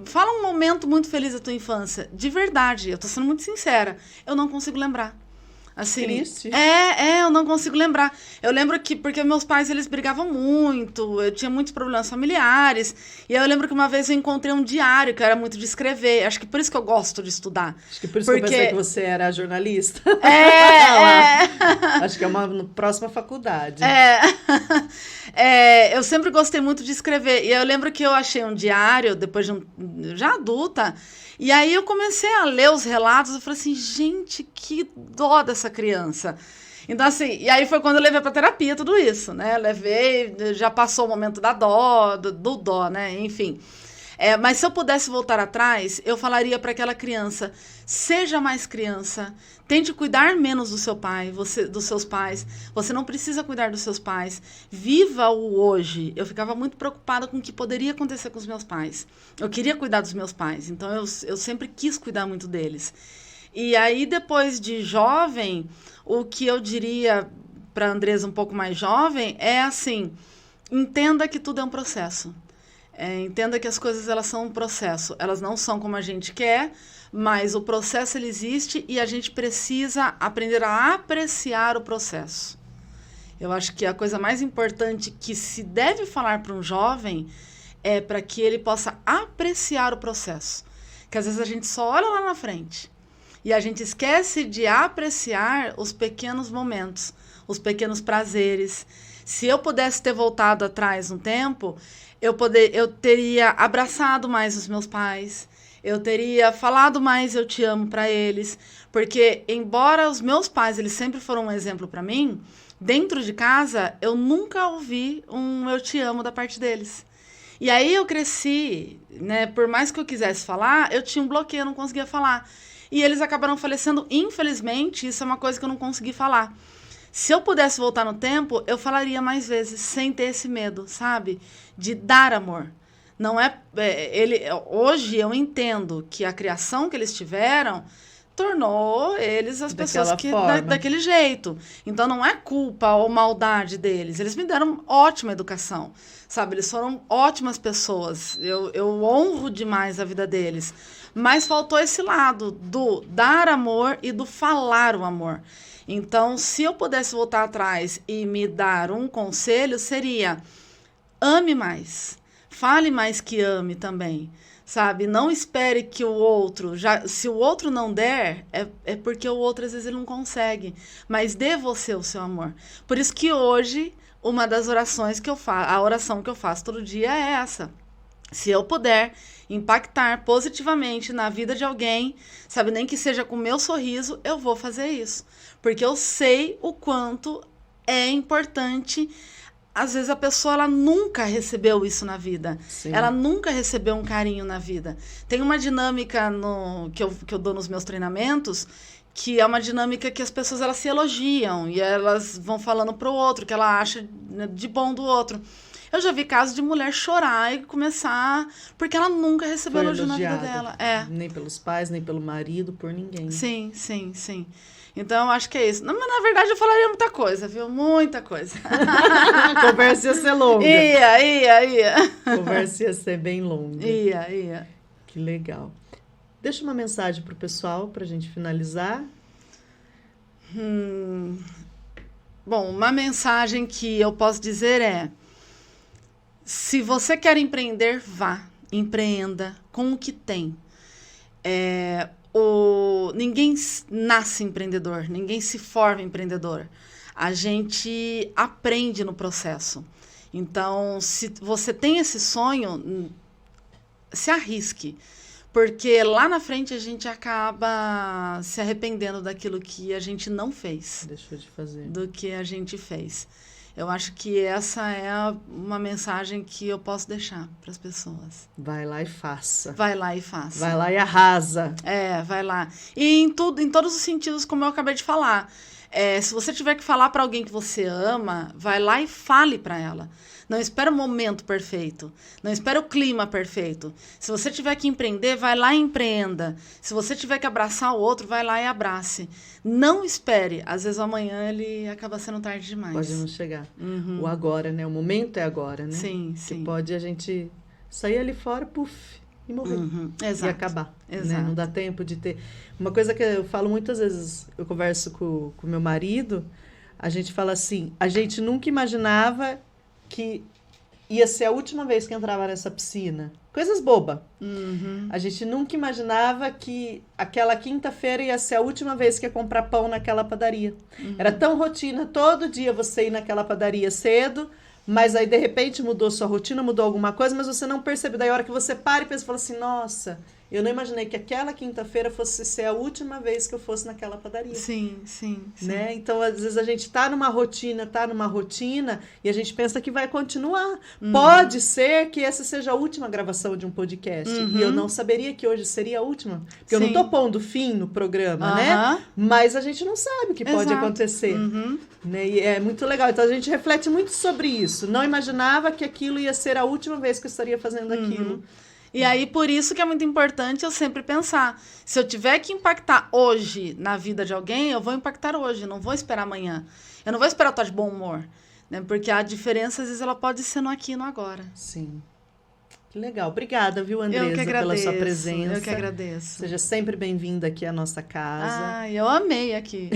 S3: fala um momento muito feliz da tua infância, de verdade, eu tô sendo muito sincera, eu não consigo lembrar. Assim,
S1: Triste.
S3: Eu não consigo lembrar. Eu lembro que, porque meus pais, eles brigavam muito, eu tinha muitos problemas familiares, e aí eu lembro que uma vez eu encontrei um diário, que eu era muito de escrever, acho que por isso que eu gosto de estudar.
S1: Acho que por isso que eu pensei que você era jornalista. Acho que é uma próxima faculdade.
S3: Eu sempre gostei muito de escrever, e eu lembro que eu achei um diário, depois de já adulta, e aí eu comecei a ler os relatos, eu falei assim, gente, que dó dessa criança. Então, assim, e aí foi quando eu levei pra terapia tudo isso, né? Levei, já passou o momento da dó, do dó, né? Enfim. Mas se eu pudesse voltar atrás, eu falaria para aquela criança, seja mais criança, tente cuidar menos do seu pai, dos seus pais, você não precisa cuidar dos seus pais, viva o hoje. Eu ficava muito preocupada com o que poderia acontecer com os meus pais. Eu queria cuidar dos meus pais, então eu sempre quis cuidar muito deles. E aí, depois de jovem, o que eu diria para a Andresa um pouco mais jovem é assim, entenda que tudo é um processo. Entenda que as coisas, elas são um processo. Elas não são como a gente quer, mas o processo, ele existe e a gente precisa aprender a apreciar o processo. Eu acho que a coisa mais importante que se deve falar para um jovem é para que ele possa apreciar o processo. Que às vezes a gente só olha lá na frente e a gente esquece de apreciar os pequenos momentos, os pequenos prazeres. Se eu pudesse ter voltado atrás um tempo, eu teria abraçado mais os meus pais, eu teria falado mais eu te amo para eles, porque embora os meus pais, eles sempre foram um exemplo para mim, dentro de casa eu nunca ouvi um eu te amo da parte deles. E aí eu cresci, né, por mais que eu quisesse falar, eu tinha um bloqueio, eu não conseguia falar. E eles acabaram falecendo, infelizmente, isso é uma coisa que eu não consegui falar. Se eu pudesse voltar no tempo, eu falaria mais vezes, sem ter esse medo, sabe? De dar amor. Não hoje eu entendo que a criação que eles tiveram tornou eles as pessoas daquele jeito. Então não é culpa ou maldade deles. Eles me deram ótima educação, sabe? Eles foram ótimas pessoas. Eu honro demais a vida deles. Mas faltou esse lado do dar amor e do falar o amor. Então, se eu pudesse voltar atrás e me dar um conselho, seria: ame mais. Fale mais que ame também, sabe? Não espere que o outro... se o outro não der, é porque o outro, às vezes, ele não consegue. Mas dê você o seu amor. Por isso que hoje, uma das orações que eu faço, a oração que eu faço todo dia é essa. Se eu puder impactar positivamente na vida de alguém, sabe, nem que seja com o meu sorriso, eu vou fazer isso. Porque eu sei o quanto é importante. Às vezes a pessoa ela nunca recebeu isso na vida.
S1: Sim.
S3: Ela nunca recebeu um carinho na vida. Tem uma dinâmica que eu dou nos meus treinamentos, que é uma dinâmica que as pessoas elas se elogiam e elas vão falando pro outro, que ela acha de bom do outro. Eu já vi casos de mulher chorar e começar porque ela nunca recebeu elogio na vida dela.
S1: Nem pelos pais, nem pelo marido, por ninguém.
S3: Sim. Então, eu acho que é isso. Mas, na verdade, eu falaria muita coisa, viu? Muita coisa.
S1: A conversa ia ser longa.
S3: Ia.
S1: A conversa ia ser bem longa.
S3: Ia.
S1: Que legal. Deixa uma mensagem pro pessoal pra gente finalizar.
S3: Bom, uma mensagem que eu posso dizer é: se você quer empreender, vá, empreenda com o que tem. Ninguém nasce empreendedor, ninguém se forma empreendedor. A gente aprende no processo. Então, se você tem esse sonho, se arrisque. Porque lá na frente a gente acaba se arrependendo daquilo que a gente não fez.
S1: Deixou de fazer.
S3: Do que a gente fez. Eu acho que essa é uma mensagem que eu posso deixar para as pessoas.
S1: Vai lá e faça.
S3: Vai lá e faça.
S1: Vai lá e arrasa.
S3: Vai lá. E em todos os sentidos, como eu acabei de falar. Se você tiver que falar para alguém que você ama, vai lá e fale para ela. Não espera o momento perfeito. Não espera o clima perfeito. Se você tiver que empreender, vai lá e empreenda. Se você tiver que abraçar o outro, vai lá e abrace. Não espere. Às vezes amanhã ele acaba sendo tarde demais.
S1: Pode não chegar. O agora, né? O momento é agora, né?
S3: Sim.
S1: Que pode a gente sair ali fora, puf, e morrer.
S3: Exato.
S1: E acabar.
S3: Exato.
S1: Né? Não dá tempo de ter... Uma coisa que eu falo muitas vezes, eu converso com meu marido, a gente fala assim, a gente nunca imaginava que ia ser a última vez que entrava nessa piscina. Coisas bobas. A gente nunca imaginava que aquela quinta-feira ia ser a última vez que ia comprar pão naquela padaria. Era tão rotina, todo dia você ir naquela padaria cedo, mas aí de repente mudou sua rotina, mudou alguma coisa, mas você não percebe. Daí a hora que você para e pensa, fala assim, nossa, eu não imaginei que aquela quinta-feira fosse ser a última vez que eu fosse naquela padaria.
S3: Sim.
S1: Né? Então, às vezes, a gente tá numa rotina e a gente pensa que vai continuar. Pode ser que essa seja a última gravação de um podcast. E eu não saberia que hoje seria a última. Porque eu não tô pondo fim no programa, né? Mas a gente não sabe o que pode acontecer. Né? E é muito legal. Então, a gente reflete muito sobre isso. Não imaginava que aquilo ia ser a última vez que eu estaria fazendo aquilo.
S3: E aí, por isso que é muito importante eu sempre pensar. Se eu tiver que impactar hoje na vida de alguém, eu vou impactar hoje, não vou esperar amanhã. Eu não vou esperar eu estar de bom humor. Né? Porque a diferença, às vezes, ela pode ser no aqui e no agora.
S1: Sim. Que legal. Obrigada, viu, Andresa, pela sua presença.
S3: Eu que agradeço.
S1: Seja sempre bem-vinda aqui à nossa casa.
S3: Eu amei aqui.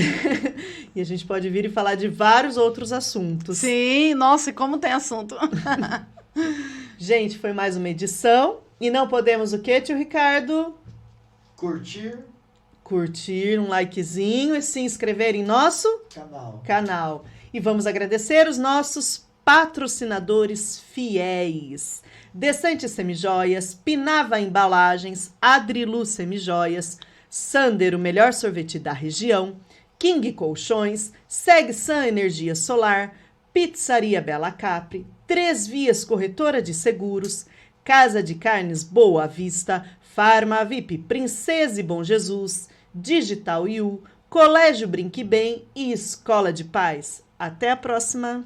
S1: E a gente pode vir e falar de vários outros assuntos.
S3: Sim, nossa, e como tem assunto.
S1: Gente, foi mais uma edição. E não podemos o quê, tio Ricardo? Curtir, um likezinho e se inscrever em nosso canal. E vamos agradecer os nossos patrocinadores fiéis. Desante Semijoias, Pinava Embalagens, Adrilu Semijoias, Sander, o melhor sorvete da região, King Colchões, Seg San Energia Solar, Pizzaria Bela Capri, 3 Vias Corretora de Seguros, Casa de Carnes Boa Vista, Farma VIP Princesa e Bom Jesus, Digital U, Colégio Brinque Bem e Escola de Paz. Até a próxima!